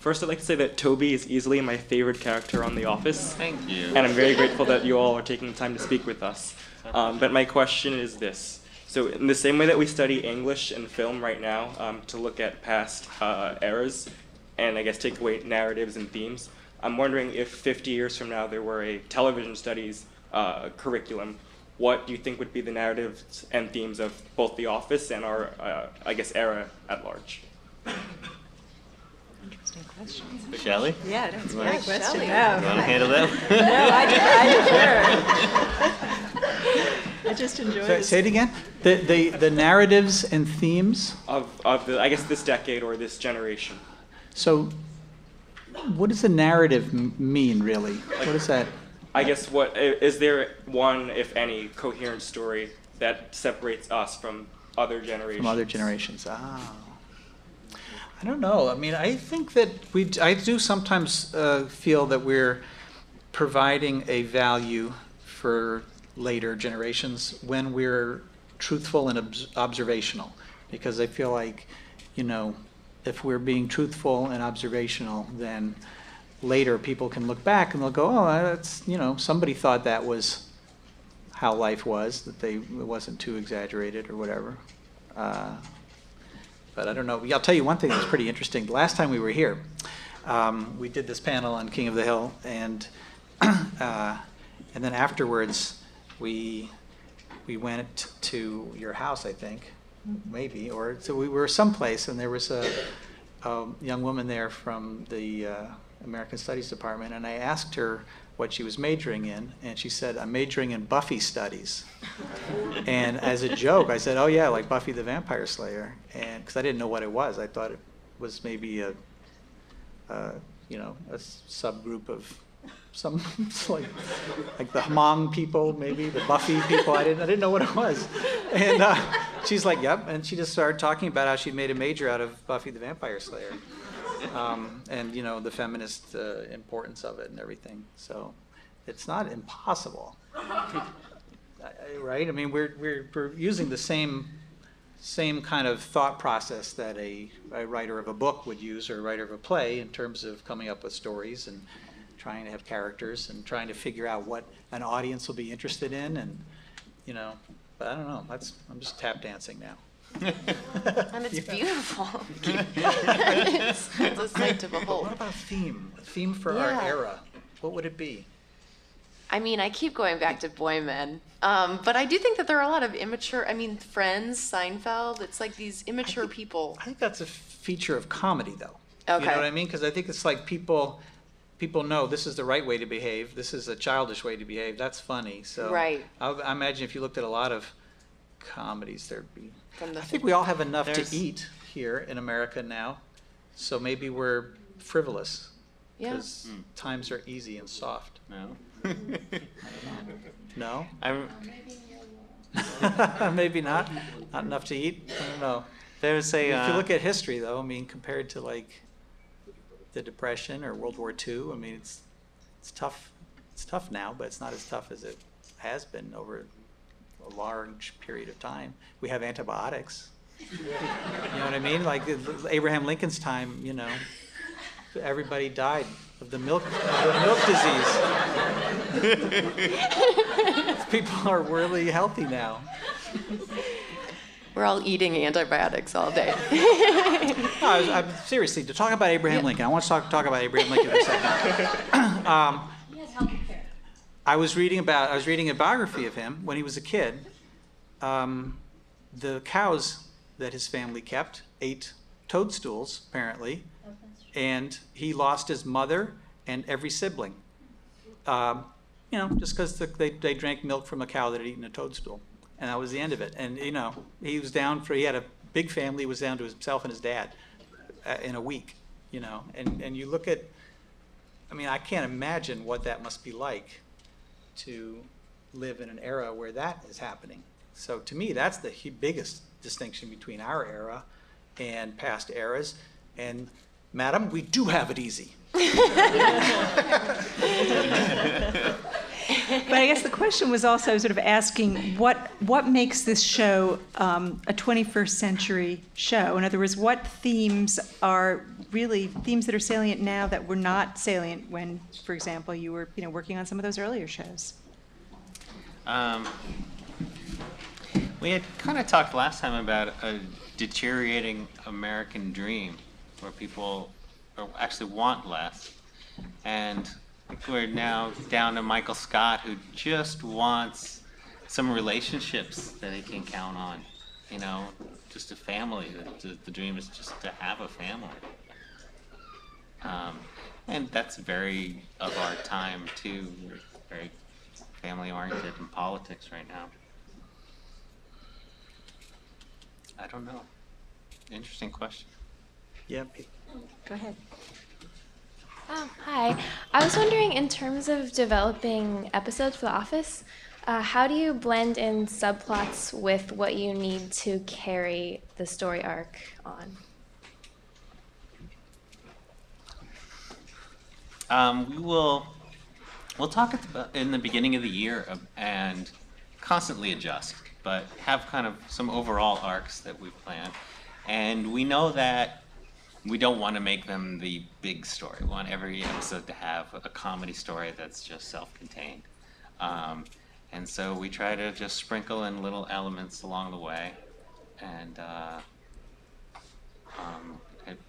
First, I'd like to say that Toby is easily my favorite character on The Office. Thank you. And I'm very grateful that you all are taking the time to speak with us. But my question is this. So in the same way that we study English and film right now to look at past eras and I guess take away narratives and themes, I'm wondering if 50 years from now there were a television studies curriculum, what do you think would be the narratives and themes of both The Office and our, I guess, era at large? Interesting question. Shelley? Yeah, that's a You great want- question. Shelley. No. You want to handle that? No, I just enjoy this. Say it again. The narratives and themes of the, I guess, this decade or this generation. So, what does the narrative mean, really? What is that? I guess what is there one, if any, coherent story that separates us from other generations? From other generations. Ah. I don't know. I mean, I think that I do sometimes feel that we're providing a value for later generations when we're truthful and observational, because I feel like, if we're being truthful and observational, then later people can look back and they'll go, oh, that's, somebody thought that was how life was, that it wasn't too exaggerated or whatever. But I don't know. I'll tell you one thing that was pretty interesting. The last time we were here, we did this panel on King of the Hill, and then afterwards we went to your house, I think, maybe, or so we were someplace, and there was a young woman there from the American Studies Department, and I asked her what she was majoring in, and she said, I'm majoring in Buffy studies. And as a joke, I said, oh yeah, like Buffy the Vampire Slayer, and because I didn't know what it was. I thought it was maybe a subgroup of some like the Hmong people, maybe the Buffy people. I didn't know what it was. And she's like, yep, and she just started talking about how she'd made a major out of Buffy the Vampire Slayer. And the feminist importance of it and everything. So it's not impossible, right? I mean, we're using the same kind of thought process that a writer of a book would use, or a writer of a play, in terms of coming up with stories and trying to have characters and trying to figure out what an audience will be interested in, and But I don't know. I'm just tap dancing now. And it's beautiful. It's a sight to behold. What about a theme? A theme for our era. What would it be? I mean, I keep going back to boy men, but I do think that there are a lot of immature. I mean, Friends, Seinfeld. It's like these immature people. I think that's a feature of comedy, though. Okay. You know what I mean? Because I think it's like people know this is the right way to behave. This is a childish way to behave. That's funny. So right. I imagine if you looked at a lot of comedies, there'd be. I think we all have enough to eat here in America now, so maybe we're frivolous. Yeah. Because times are easy and soft. No. No? I'm, Maybe not. Not enough to eat. I don't know. there's a. If you look at history, though, I mean, compared to like the Depression or World War II, I mean, it's tough. It's tough now, but it's not as tough as it has been over a large period of time. We have antibiotics. You know what I mean? Like Abraham Lincoln's time, you know, everybody died of the milk disease. People are really healthy now. We're all eating antibiotics all day. No, I'm seriously, to talk about Abraham Lincoln, I want to talk about Abraham Lincoln for a second. I was reading a biography of him when he was a kid. The cows that his family kept ate toadstools, apparently, and he lost his mother and every sibling. You know, just because they drank milk from a cow that had eaten a toadstool, and that was the end of it. And you know, he had a big family. He was down to himself and his dad in a week. You know, and you look at, I mean, I can't imagine what that must be like to live in an era where that is happening. So to me, that's the biggest distinction between our era and past eras. And madam, we do have it easy. But I guess the question was also sort of asking what makes this show a 21st century show? In other words, what themes are really themes that are salient now that were not salient when, for example, you were working on some of those earlier shows? We had kind of talked last time about a deteriorating American dream where people actually want less. And we're now down to Michael Scott, who just wants some relationships that he can count on. You know, just a family. The dream is just to have a family. And that's very of our time, too. We're very family-oriented in politics right now. I don't know. Interesting question. Yeah. Go ahead. Hi. I was wondering, in terms of developing episodes for The Office, how do you blend in subplots with what you need to carry the story arc on? We'll talk in the beginning of the year and constantly adjust, but have kind of some overall arcs that we've planned. And we know that we don't want to make them the big story. We want every episode to have a comedy story that's just self-contained. And so we try to just sprinkle in little elements along the way and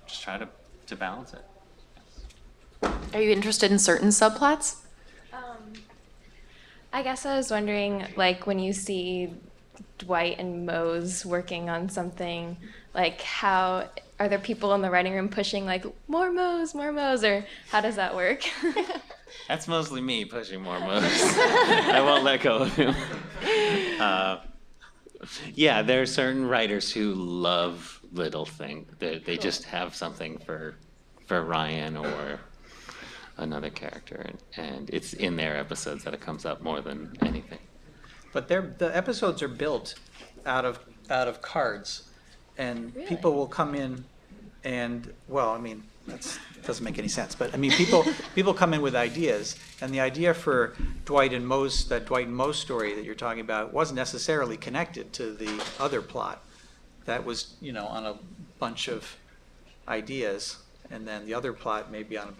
just try to balance it. Are you interested in certain subplots? I guess I was wondering, like, when you see Dwight and Mose working on something, like, how are there people in the writing room pushing, like, more Mose, or how does that work? That's mostly me pushing more Mose. I won't let go of him. Yeah, there are certain writers who love little things. They just have something for Ryan or another character, and it's in their episodes that it comes up more than anything. But the episodes are built out of cards, and people will come in and, well, I mean, that doesn't make any sense, but I mean, people come in with ideas, and the idea for Dwight and Mose, that Dwight and Mose story that you're talking about, wasn't necessarily connected to the other plot. That was, on a bunch of ideas, and then the other plot may be on a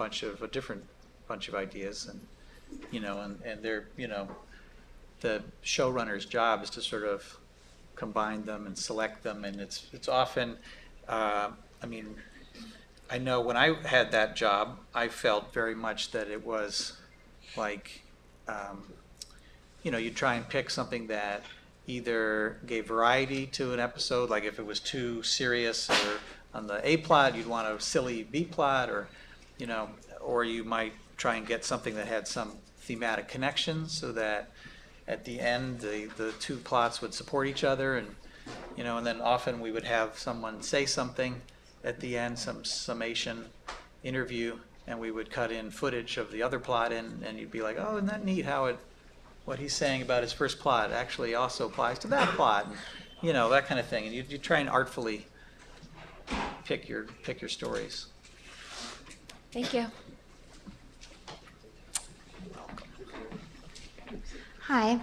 different bunch of ideas, and and they're, the showrunner's job is to sort of combine them and select them, and it's often, I mean, I know when I had that job, I felt very much that it was like, you try and pick something that either gave variety to an episode, like if it was too serious, or on the A plot, you'd want a silly B plot, or you might try and get something that had some thematic connections, so that at the end, the two plots would support each other, and and then often we would have someone say something at the end, some summation interview, and we would cut in footage of the other plot, and you'd be like, oh, isn't that neat how what he's saying about his first plot actually also applies to that plot, and, you know, that kind of thing. And you try and artfully pick your stories. Thank you. Hi.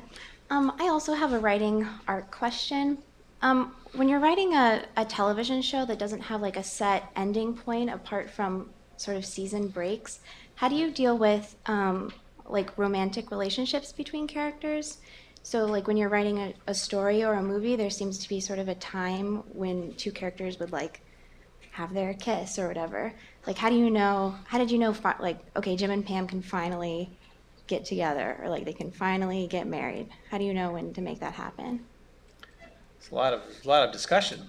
I also have a writing art question. When you're writing a television show that doesn't have like a set ending point apart from sort of season breaks, how do you deal with like romantic relationships between characters? So like when you're writing a story or a movie, there seems to be sort of a time when two characters would like have their kiss or whatever. Like how did you know like, okay, Jim and Pam can finally get together, or like they can finally get married? How do you know when to make that happen? It's a lot of discussion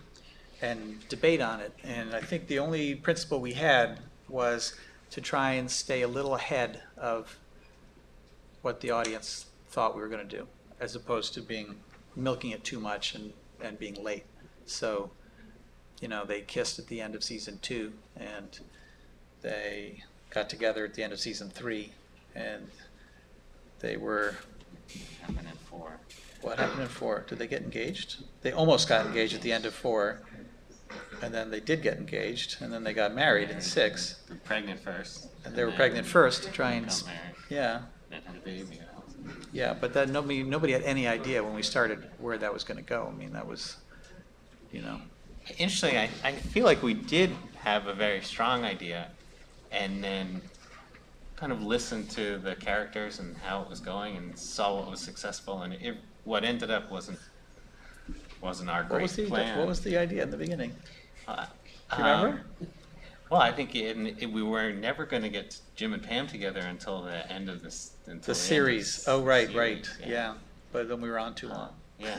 and debate on it, and I think the only principle we had was to try and stay a little ahead of what the audience thought we were going to do, as opposed to milking it too much and being late. So, you know, they kissed at the end of season 2, and they got together at the end of season 3, and they were. What happened in 4? What happened in 4? Did they get engaged? They almost got engaged at the end of 4, and then they did get engaged, and then they got married in 6. They were pregnant first. And they were pregnant first to try and. Got married. Yeah. Then had a baby. Yeah, but that nobody had any idea when we started where that was going to go. I mean, that was, you know. Interesting. I feel like we did have a very strong idea, and then kind of listened to the characters and how it was going, and saw what was successful, and what ended up wasn't our great plan. What was the idea in the beginning? Do you remember? Well, I think we were never going to get Jim and Pam together until the end of this. The series. Oh, right, right. Yeah. But then we were on too long. Yeah.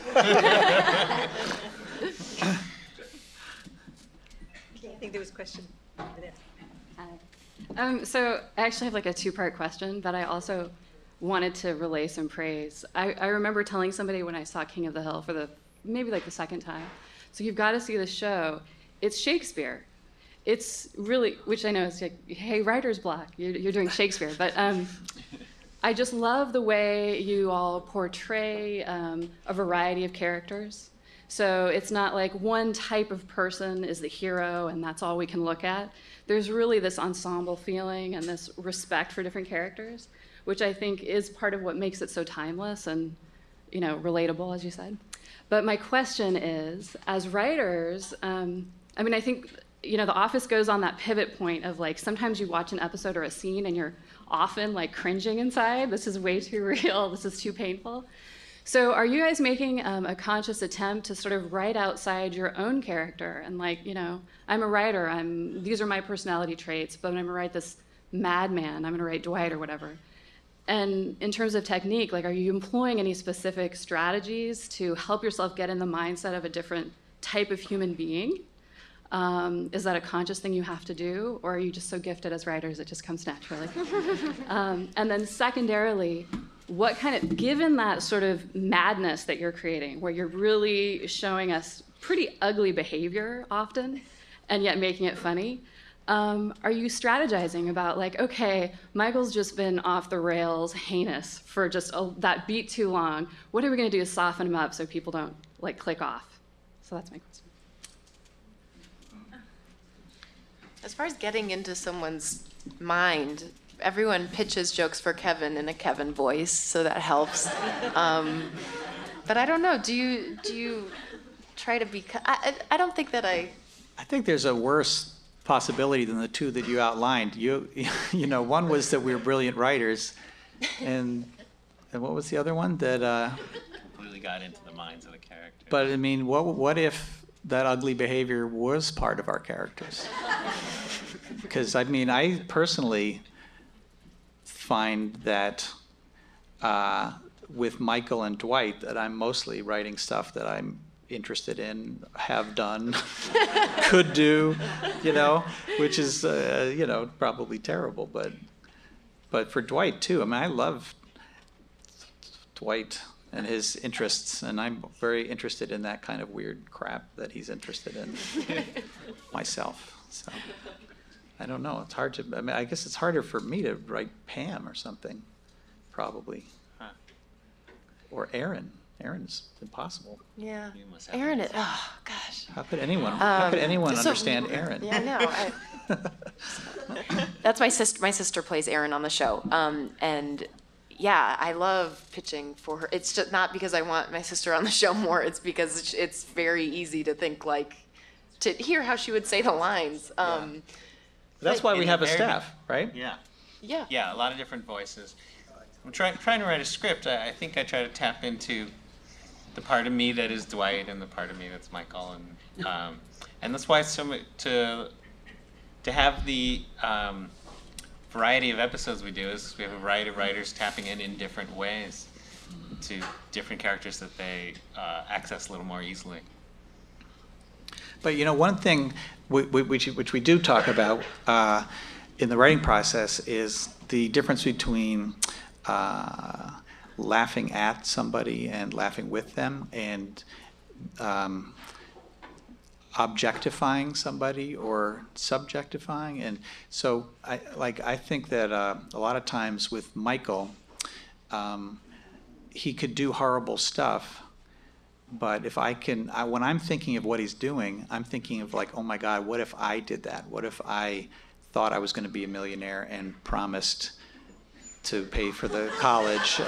I think there was a question over there. So I actually have like a 2-part question, but I also wanted to relay some praise. I remember telling somebody when I saw King of the Hill for maybe the second time, so you've got to see the show. It's Shakespeare. It's really, which I know is like, hey, writer's block, you're doing Shakespeare, but I just love the way you all portray a variety of characters. So it's not like one type of person is the hero and that's all we can look at. There's really this ensemble feeling and this respect for different characters, which I think is part of what makes it so timeless and, you know, relatable, as you said. But my question is, as writers, I mean, I think, you know, The Office goes on that pivot point of like, sometimes you watch an episode or a scene and you're often like cringing inside. This is way too real. This is too painful. So are you guys making a conscious attempt to sort of write outside your own character and like, you know, I'm a writer, these are my personality traits, but I'm gonna write this madman, I'm gonna write Dwight or whatever. And in terms of technique, like, are you employing any specific strategies to help yourself get in the mindset of a different type of human being? Is that a conscious thing you have to do, or are you just so gifted as writers it just comes naturally? And then secondarily, what kind of, given that sort of madness that you're creating, where you're really showing us pretty ugly behavior often, and yet making it funny, are you strategizing about like, okay, Michael's just been off the rails, heinous for just that beat too long. What are we going to do to soften him up so people don't like click off? So that's my question. As far as getting into someone's mind, everyone pitches jokes for Kevin in a Kevin voice, so that helps. But I don't know. Do you try to be? I don't think that I think there's a worse possibility than the two that you outlined. You know, one was that we were brilliant writers, and what was the other one? That completely got into the minds of the characters. But I mean, what if that ugly behavior was part of our characters? Because I mean, I personally find that with Michael and Dwight, that I'm mostly writing stuff that I'm interested in, have done, could do, you know, which is, you know, probably terrible. But for Dwight too, I mean, I love Dwight and his interests, and I'm very interested in that kind of weird crap that he's interested in myself. So. I don't know. It's hard to. I mean, I guess it's harder for me to write Pam or something, probably, or Aaron. Aaron's impossible. Yeah. Aaron, oh gosh. How could anyone? How could anyone so- understand Aaron? Yeah, I know. That's my sister. My sister plays Aaron on the show, and yeah, I love pitching for her. It's just not because I want my sister on the show more. It's because it's very easy to think to hear how she would say the lines. That's why we have a staff, right? Yeah. Yeah. Yeah, a lot of different voices. I'm trying to write a script. I think I try to tap into the part of me that is Dwight and the part of me that's Michael, and that's why it's so much to have the variety of episodes we do is we have a variety of writers tapping in different ways to different characters that they access a little more easily. But one thing which we do talk about in the writing process is the difference between laughing at somebody and laughing with them, and objectifying somebody or subjectifying. And so I think that a lot of times with Michael, he could do horrible stuff, but if when I'm thinking of what he's doing, I'm thinking of oh my God, what if I did that? What if I thought I was going to be a millionaire and promised to pay for the college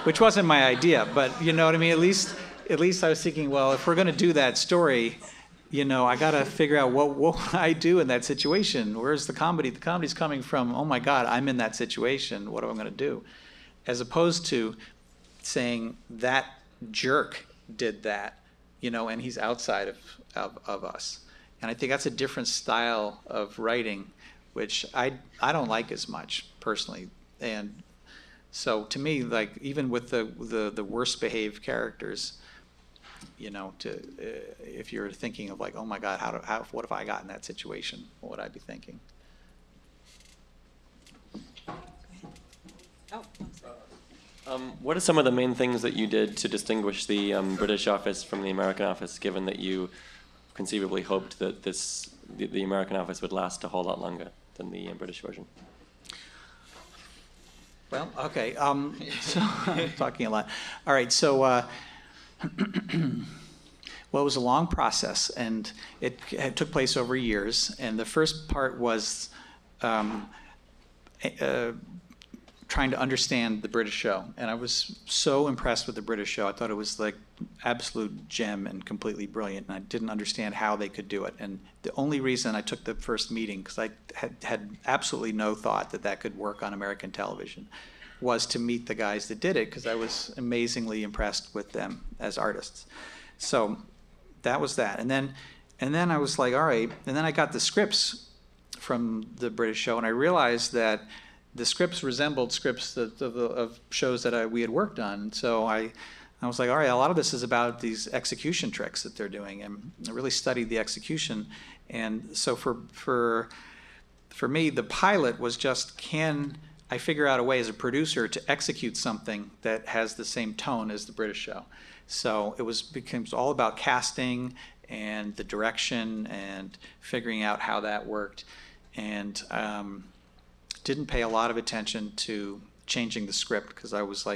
which wasn't my idea, but you know what I mean? At least I was thinking, well, if we're going to do that story, I got to figure out what would I do in that situation? Where's the comedy? The comedy's coming from, oh my God, I'm in that situation. What am I going to do? As opposed to saying that jerk did that, and he's outside of us. And I think that's a different style of writing, which I don't like as much personally. And so to me, even with the worst behaved characters, if you're thinking of oh my God, what if I got in that situation? What would I be thinking? What are some of the main things that you did to distinguish the British office from the American office, given that you conceivably hoped that the American office would last a whole lot longer than the British version? Well, okay. So I'm talking a lot. All right. So, well, it was a long process, and it took place over years. And the first part was trying to understand the British show. And I was so impressed with the British show. I thought it was absolute gem and completely brilliant. And I didn't understand how they could do it. And the only reason I took the first meeting, because I had absolutely no thought that could work on American television, was to meet the guys that did it, because I was amazingly impressed with them as artists. So that was that. And then I was like, all right. And then I got the scripts from the British show, and I realized that the scripts resembled scripts of shows that we had worked on. And so I was like, all right, a lot of this is about these execution tricks that they're doing, and I really studied the execution. And so for me, the pilot was just, can I figure out a way as a producer to execute something that has the same tone as the British show? So it became all about casting and the direction and figuring out how that worked. And didn't pay a lot of attention to changing the script, because I was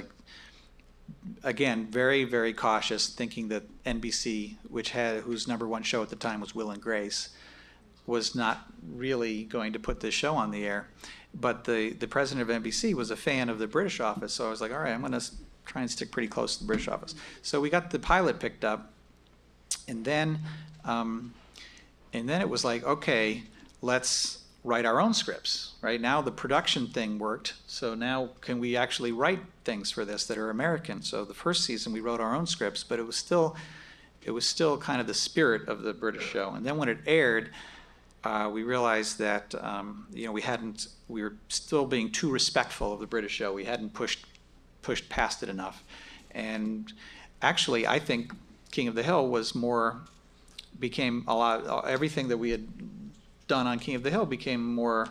again, very, very cautious, thinking that NBC, whose #1 show at the time was Will and Grace, was not really going to put this show on the air. But the president of NBC was a fan of the British office, so I was like, all right, I'm going to try and stick pretty close to the British office. So we got the pilot picked up, and then it was like, okay, let's write our own scripts. Right now the production thing worked, so now can we actually write things for this that are American? So the first season we wrote our own scripts, but it was still kind of the spirit of the British show. And then when it aired, we realized that we were still being too respectful of the British show. We hadn't pushed past it enough. And actually, I think King of the Hill became a lot. Everything that we had done on King of the Hill became more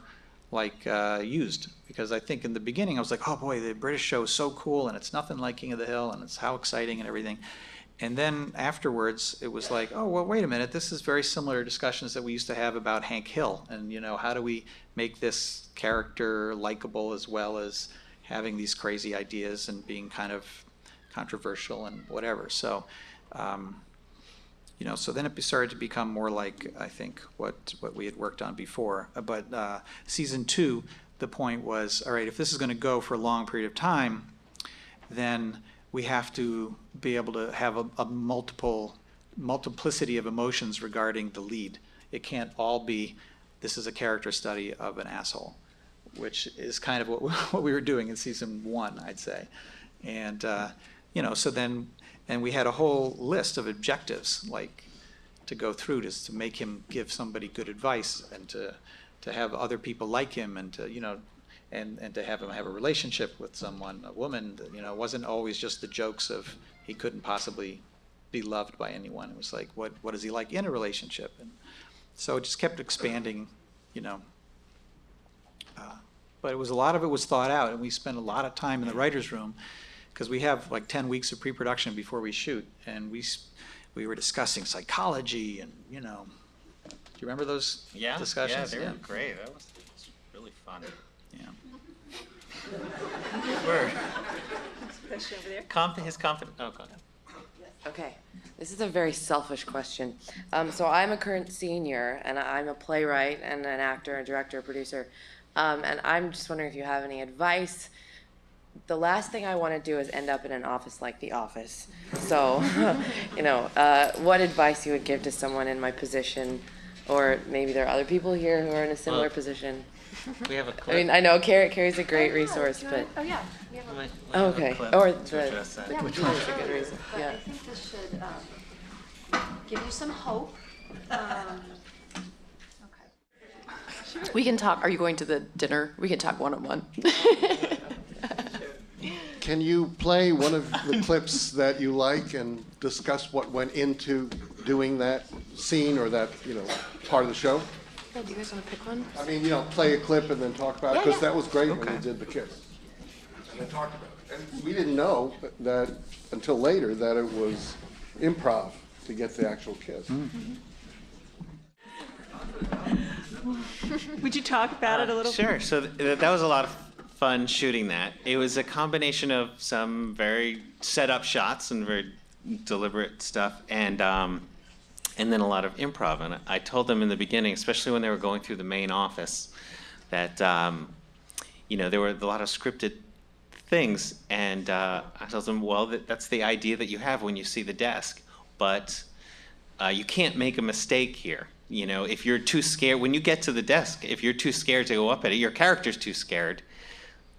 used, because I think in the beginning I was like, oh boy, the British show is so cool, and it's nothing like King of the Hill, and it's how exciting and everything. And then afterwards, it was like, oh, well, wait a minute, this is very similar to discussions that we used to have about Hank Hill. And, how do we make this character likable as well as having these crazy ideas and being kind of controversial and whatever. So, so then it started to become more like, I think, what we had worked on before. But season 2, the point was, all right, if this is going to go for a long period of time, then we have to be able to have a multiplicity of emotions regarding the lead. It can't all be, this is a character study of an asshole, which is kind of what we were doing in season 1, I'd say. And, so then, and we had a whole list of objectives, like to go through to make him give somebody good advice and to have other people like him and to, and to have him have a relationship with someone, a woman, it wasn't always just the jokes of he couldn't possibly be loved by anyone. It was like, what is he like in a relationship? And so it just kept expanding, but a lot of it was thought out, and we spent a lot of time in the writer's room because we have like 10 weeks of pre-production before we shoot, and we were discussing psychology and, do you remember those discussions? Yeah, they were great. That was really fun. Yeah. Word. Question over there. His confidence. Oh, go ahead. Okay, this is a very selfish question. So I'm a current senior, and I'm a playwright and an actor, a director, a producer, and I'm just wondering if you have any advice. The last thing I want to do is end up in an office like The Office. So, what advice you would give to someone in my position, or maybe there are other people here who are in a similar position. We have a clip. I mean, I know Carrie's a great resource, but. Oh, yeah. Oh, okay. Or the. Which one? A good reason. But Yeah. I think this should give you some hope. We can talk. Are you going to the dinner? We can talk one-on-one. Can you play one of the clips that you like and discuss what went into doing that scene or that, part of the show? Yeah, do you guys want to pick one? I mean, play a clip and then talk about it, because that was great when Okay. you did the kiss. And then talked about it. And we didn't know that until later that it was improv to get the actual kiss. Would you talk about it a little? Sure. So that was a lot of fun shooting that. It was a combination of some very set up shots and very deliberate stuff, and then a lot of improv. And I told them in the beginning, especially when they were going through the main office, that there were a lot of scripted things, and I told them, well, that's the idea that you have when you see the desk, but you can't make a mistake here. If you're too scared, when you get to the desk, if you're too scared to go up at it, your character's too scared,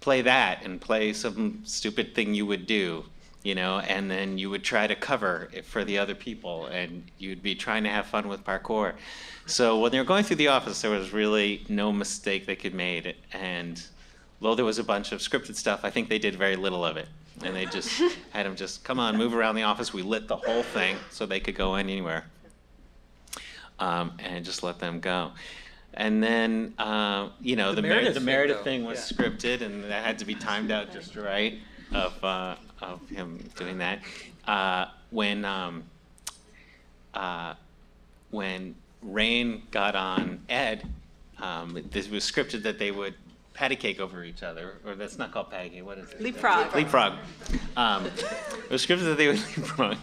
play that and play some stupid thing you would do, and then you would try to cover it for the other people, and you'd be trying to have fun with parkour. So when they were going through the office, there was really no mistake they could make, and though there was a bunch of scripted stuff, I think they did very little of it. And they just had them just, come on, move around the office. We lit the whole thing so they could go anywhere. And just let them go. And then, the Meredith thing was scripted, and that had to be timed out just right of him doing that. When Rain got on Ed, this was scripted that they would patty cake over each other, or that's not called patty cake, what is it? Leapfrog. Leapfrog. It was scripted that they would leapfrog,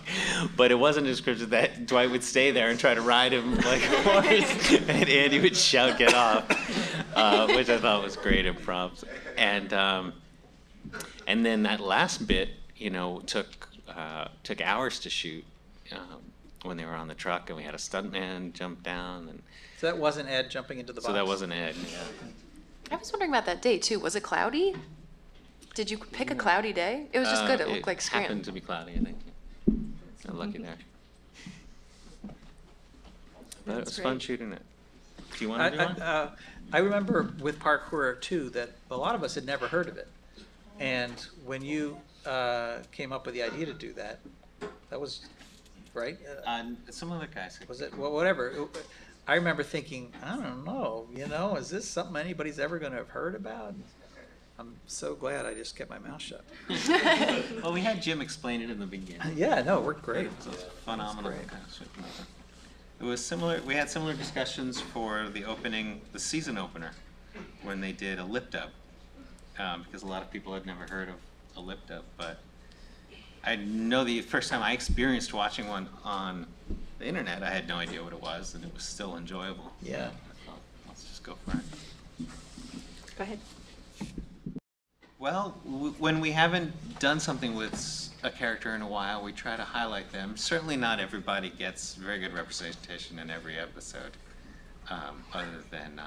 but it wasn't scripted that Dwight would stay there and try to ride him like a horse, and Andy would shout, "Get off," which I thought was great improv. And then that last bit, took hours to shoot when they were on the truck, and we had a stuntman jump down, and So that wasn't Ed jumping into the box? so that wasn't Ed. Yeah. I was wondering about that day too. Was it cloudy? Did you pick a cloudy day? It was just good. It looked like happened Scranton. to be cloudy, I think. I'm lucky there. But it was fun shooting it. Do you want to do one? I remember with parkour too that a lot of us had never heard of it, and when you came up with the idea to do that, that was right. Some other guys. Was it whatever? I remember thinking, I don't know, is this something anybody's ever going to have heard about? I'm so glad I just kept my mouth shut. Well, we had Jim explain it in the beginning. Yeah, no, it worked great. It was phenomenal. It was great. It was similar. We had similar discussions for the season opener, when they did a lip dub, because a lot of people had never heard of a lip dub. But I know the first time I experienced watching one on the internet, I had no idea what it was, and it was still enjoyable. Yeah. I thought, let's just go for it. Go ahead. Well, when we haven't done something with a character in a while, we try to highlight them. Certainly not everybody gets very good representation in every episode, other than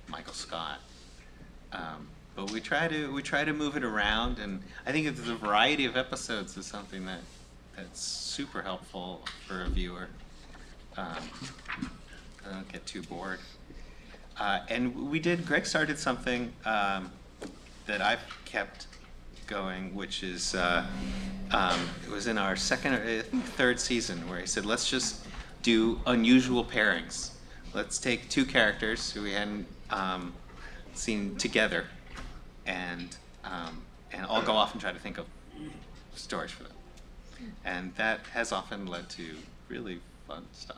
Michael Scott. But we try to move it around, and I think the variety of episodes is something that's super helpful for a viewer. I don't get too bored. And Greg started something that I've kept going, which is, it was in our second or third season, where he said, let's just do unusual pairings. Let's take two characters who we hadn't seen together, and I'll go off and try to think of stories for them. And that has often led to really fun stuff.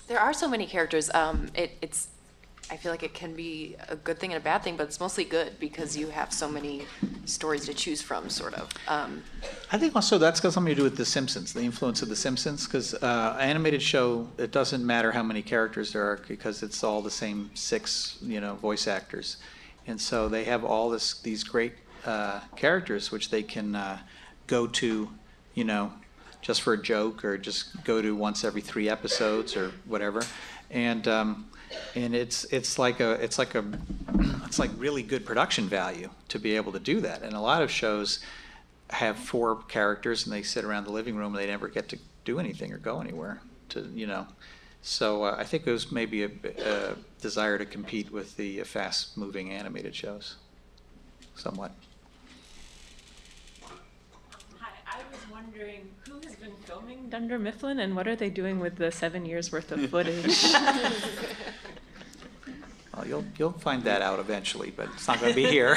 There are so many characters. I feel like it can be a good thing and a bad thing, but it's mostly good because you have so many stories to choose from, sort of. I think also that's got something to do with The Simpsons, the influence of The Simpsons, because animated show, it doesn't matter how many characters there are because it's all the same 6, voice actors. And so they have all these great characters which they can go to, just for a joke, or just go to once every 3 episodes or whatever. And it's like really good production value to be able to do that. And a lot of shows have 4 characters and they sit around the living room and they never get to do anything or go anywhere. So I think it was maybe a desire to compete with the fast-moving animated shows, somewhat. Hi, I was wondering who has been filming Dunder Mifflin and what are they doing with the 7 years worth of footage? Well, you'll find that out eventually, but it's not going to be here.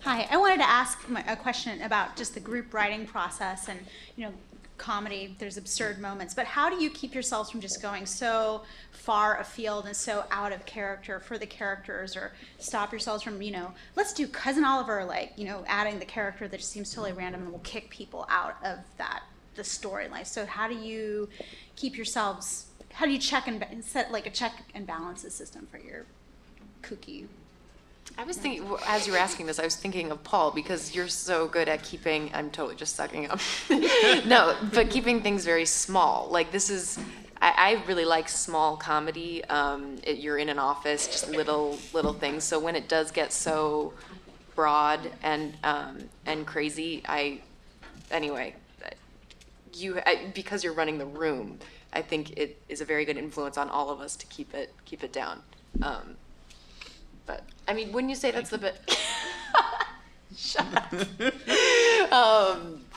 Hi, I wanted to ask a question about just the group writing process and, comedy, there's absurd moments, but how do you keep yourselves from just going so far afield and so out of character for the characters, or stop yourselves from, let's do Cousin Oliver, adding the character that just seems totally random and will kick people out of the storyline. So how do you keep yourselves, how do you check and set a check and balances system for your kooky? I was thinking, as you were asking this, I was thinking of Paul, because you're so good at keeping, I'm totally just sucking up. No, but keeping things very small. Like this is, I really like small comedy. You're in an office, just little things. So when it does get so broad and crazy, because you're running the room, I think it is a very good influence on all of us to keep it down. But wouldn't you say that's the bit? Shut up.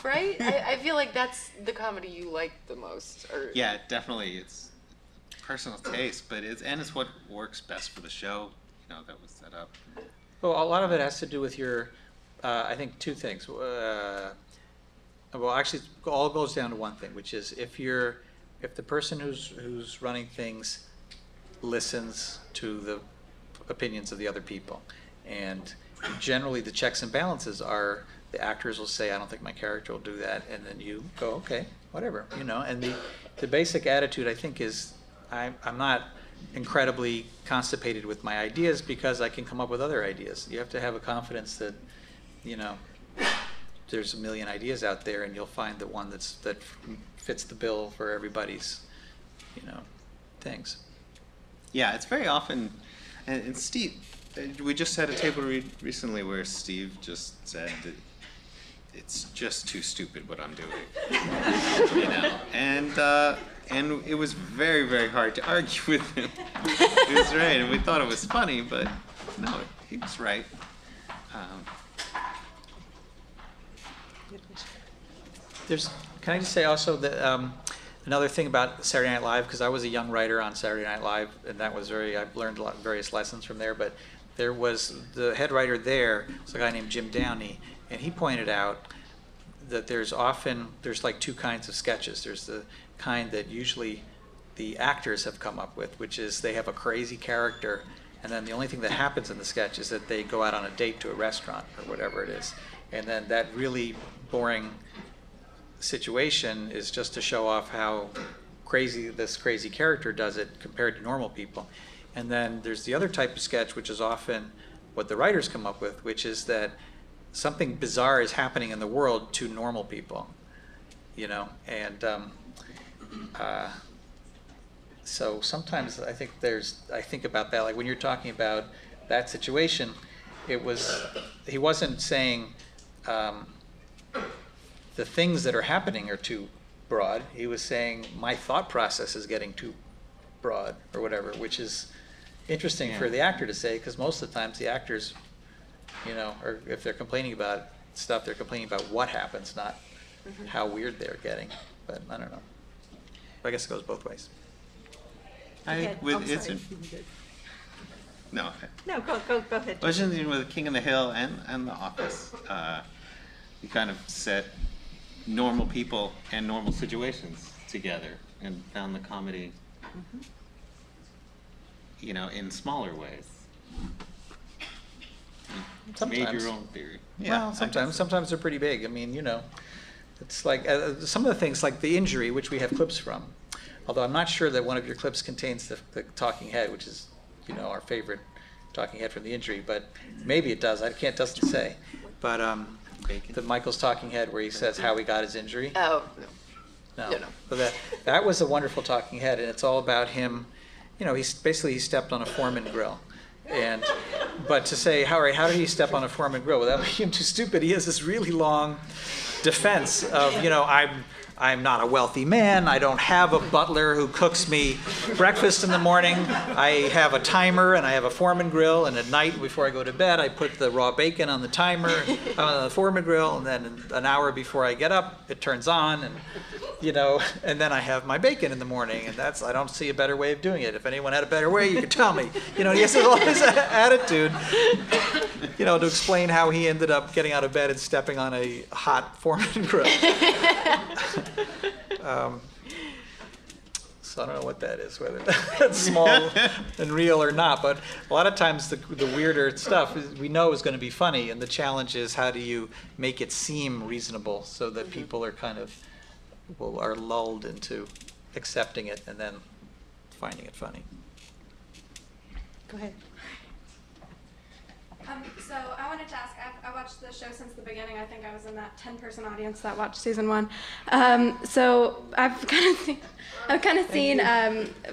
Right? I feel like that's the comedy you like the most. Yeah, definitely. It's personal taste, but it's what works best for the show. That was set up. Well, a lot of it has to do with your, I think, 2 things. Well, actually, it all goes down to one thing, which is if the person who's running things listens to the opinions of the other people, and generally the checks and balances are the actors will say, I don't think my character will do that, and then you go, okay, whatever, and the basic attitude, I think, is I'm not incredibly constipated with my ideas because I can come up with other ideas. You have to have a confidence that there's a million ideas out there, and you'll find the one that fits the bill for everybody's things. Yeah, it's very often. And Steve, we just had a table read recently where Steve just said that it's just too stupid what I'm doing, and it was very, very hard to argue with him. He was right, and we thought it was funny, but no, he was right. Can I just say also that another thing about Saturday Night Live, because I was a young writer on Saturday Night Live, and I've learned a lot of various lessons from there, but there was the head writer there, was a guy named Jim Downey, and he pointed out that there's like two kinds of sketches. There's the kind that usually the actors have come up with, which is they have a crazy character, and then the only thing that happens in the sketch is that they go out on a date to a restaurant or whatever it is. And then that really boring situation is just to show off how crazy this crazy character does it compared to normal people. And then there's the other type of sketch, which is often what the writers come up with, which is that something bizarre is happening in the world to normal people, and so sometimes I think about that, like when you're talking about that situation, he wasn't saying the things that are happening are too broad. He was saying my thought process is getting too broad or whatever, which is interesting for the actor to say, because most of the times the actors, or if they're complaining about stuff, they're complaining about what happens, not how weird they're getting. But I don't know. I guess it goes both ways. No, go ahead. I was interested with King of the Hill and The Office. You kind of set normal people and normal situations together and found the comedy, in smaller ways. Sometimes. Made your own theory. Well, sometimes they're pretty big. I mean, it's like some of the things, like the injury, which we have clips from. Although I'm not sure that one of your clips contains the talking head, which is, our favorite talking head from the injury. But maybe it does. Doesn't say. But the Michael's talking head where he says how he got his injury. Oh no. But that was a wonderful talking head, and it's all about him. He stepped on a Foreman grill. But to say, how did he step on a Foreman grill? Without making him too stupid, he has this really long defense of, I'm not a wealthy man. I don't have a butler who cooks me breakfast in the morning. I have a timer and I have a Foreman grill. And at night before I go to bed, I put the raw bacon on the timer, on the Foreman grill. And then an hour before I get up, it turns on. And, and then I have my bacon in the morning. And I don't see a better way of doing it. If anyone had a better way, you could tell me. He has all this attitude, to explain how he ended up getting out of bed and stepping on a hot Foreman grill. So I don't know what that is, whether that's small and real or not. But a lot of times the weirder stuff we know is going to be funny, and the challenge is how do you make it seem reasonable so that people are are lulled into accepting it and then finding it funny. Go ahead. So I wanted to ask, I watched the show since the beginning. I think I was in that 10-person audience that watched season 1. So I've kind of seen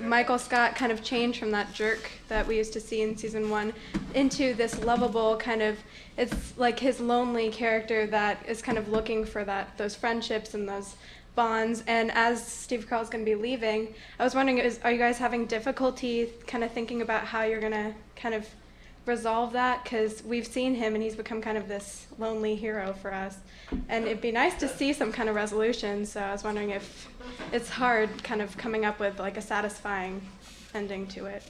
Michael Scott kind of change from that jerk that we used to see in season 1 into this lovable kind of, it's like his lonely character that is kind of looking for those friendships and those bonds. And as Steve Carell's going to be leaving, I was wondering, are you guys having difficulty kind of thinking about how you're going to kind of resolve that? Because we've seen him and he's become kind of this lonely hero for us, and it'd be nice to see some kind of resolution. So I was wondering if it's hard kind of coming up with like a satisfying ending to it.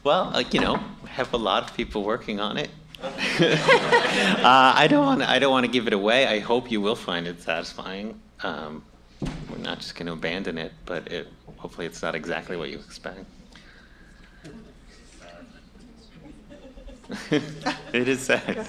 Well, we have a lot of people working on it. I don't want to give it away. I hope you will find it satisfying. We're not just going to abandon it, but hopefully it's not exactly what you expect. It is sad.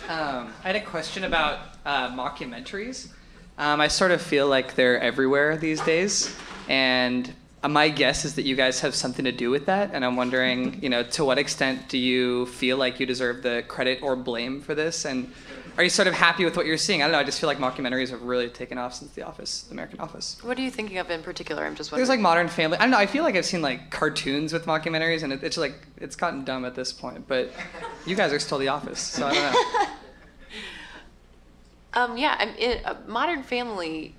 I had a question about mockumentaries. I sort of feel like they're everywhere these days, and my guess is that you guys have something to do with that, and I'm wondering, to what extent do you feel like you deserve the credit or blame for this, and are you sort of happy with what you're seeing? I don't know, I just feel like mockumentaries have really taken off since The Office, The American Office. What are you thinking of in particular? I'm just wondering. There's like Modern Family. I don't know, I feel like I've seen like cartoons with mockumentaries, and it's like, it's gotten dumb at this point, but you guys are still The Office, so I don't know. Modern Family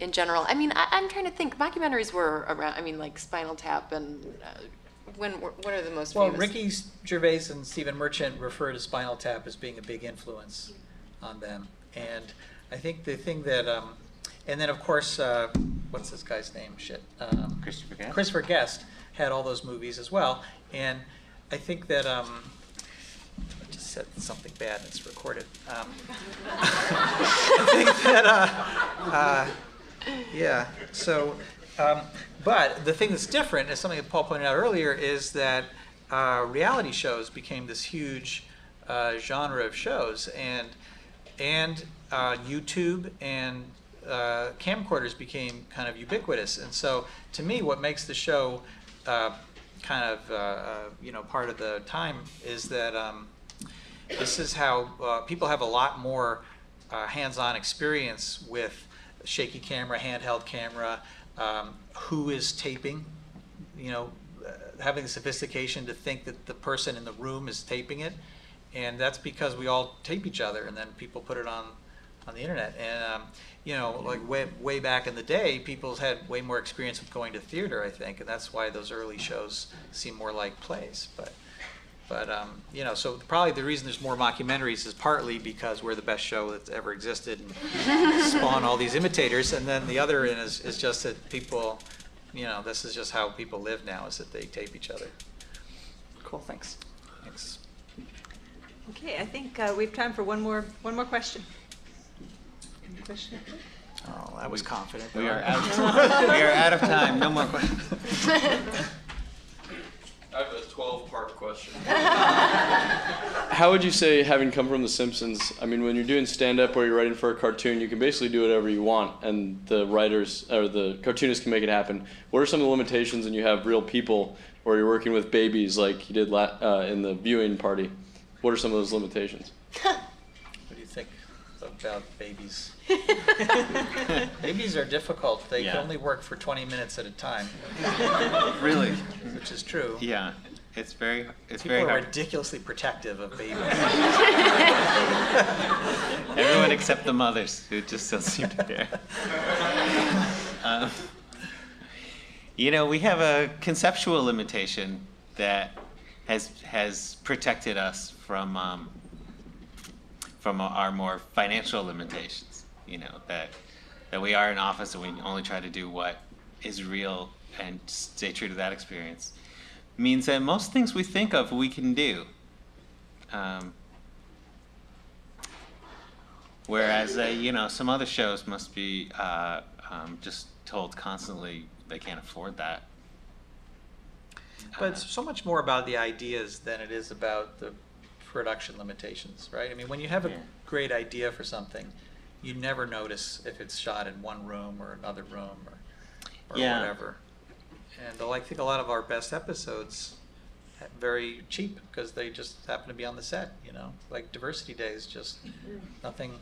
in general. I mean, I'm trying to think. Mockumentaries were around. Like Spinal Tap and what are the most famous? Well, Ricky Gervais and Stephen Merchant refer to Spinal Tap as being a big influence on them, And I think the thing that, and then of course, what's this guy's name? Christopher Guest. Christopher Guest had all those movies as well. And I think that, I just said something bad and it's recorded. I think that, yeah, so, but the thing that's different, is something that Paul pointed out earlier, is that reality shows became this huge genre of shows, and YouTube and camcorders became kind of ubiquitous. And so, to me, what makes the show kind of part of the time is that this is how people have a lot more hands-on experience with shaky camera, handheld camera, who is taping, having the sophistication to think that the person in the room is taping it. And that's because we all tape each other, and then people put it on the internet. And like way back in the day, people's had way more experience with going to theater, I think, and that's why those early shows seem more like plays. But so probably the reason there's more mockumentaries is partly because we're the best show that's ever existed and spawn all these imitators, and then the other end is just that people, this is just how people live now, is that they tape each other. Cool, thanks. Thanks. Okay, I think we have time for one more question. Any question? Oh, that was confident. We are out of time. No more questions. I have a 12-part question. How would you say, having come from The Simpsons, I mean, when you're doing stand-up or you're writing for a cartoon, you can basically do whatever you want, and the writers or the cartoonists can make it happen. What are some of the limitations when you have real people, or you're working with babies like you did in the viewing party? What are some of those limitations? What do you think about babies? Babies are difficult. They can only work for 20 minutes at a time. Really? Which is true. Yeah. It's very People are hard. ridiculously protective of babies. Everyone except the mothers, who just don't seem to care. We have a conceptual limitation that has protected us from our more financial limitations. That we are an office and we only try to do what is real and stay true to that experience. Means that most things we think of we can do. Whereas some other shows must be just told constantly they can't afford that. But it's so much more about the ideas than it is about the production limitations, right? I mean, when you have a great idea for something, you never notice if it's shot in one room or another room or whatever. And I think a lot of our best episodes are very cheap because they just happen to be on the set, like Diversity Days, just nothing,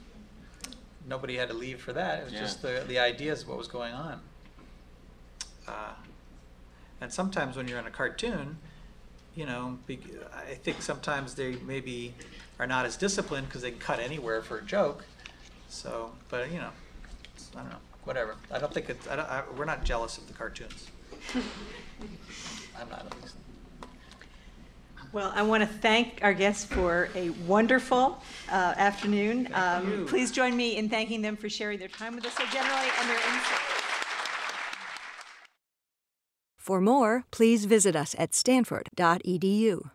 nobody had to leave for that. It was just the ideas of what was going on. And sometimes when you're in a cartoon, I think sometimes they maybe are not as disciplined because they can cut anywhere for a joke. So, but I don't know, whatever. I don't think it's, we're not jealous of the cartoons. I'm not, at least. Well, I want to thank our guests for a wonderful afternoon. Please join me in thanking them for sharing their time with us so generally and their insights. For more, please visit us at stanford.edu.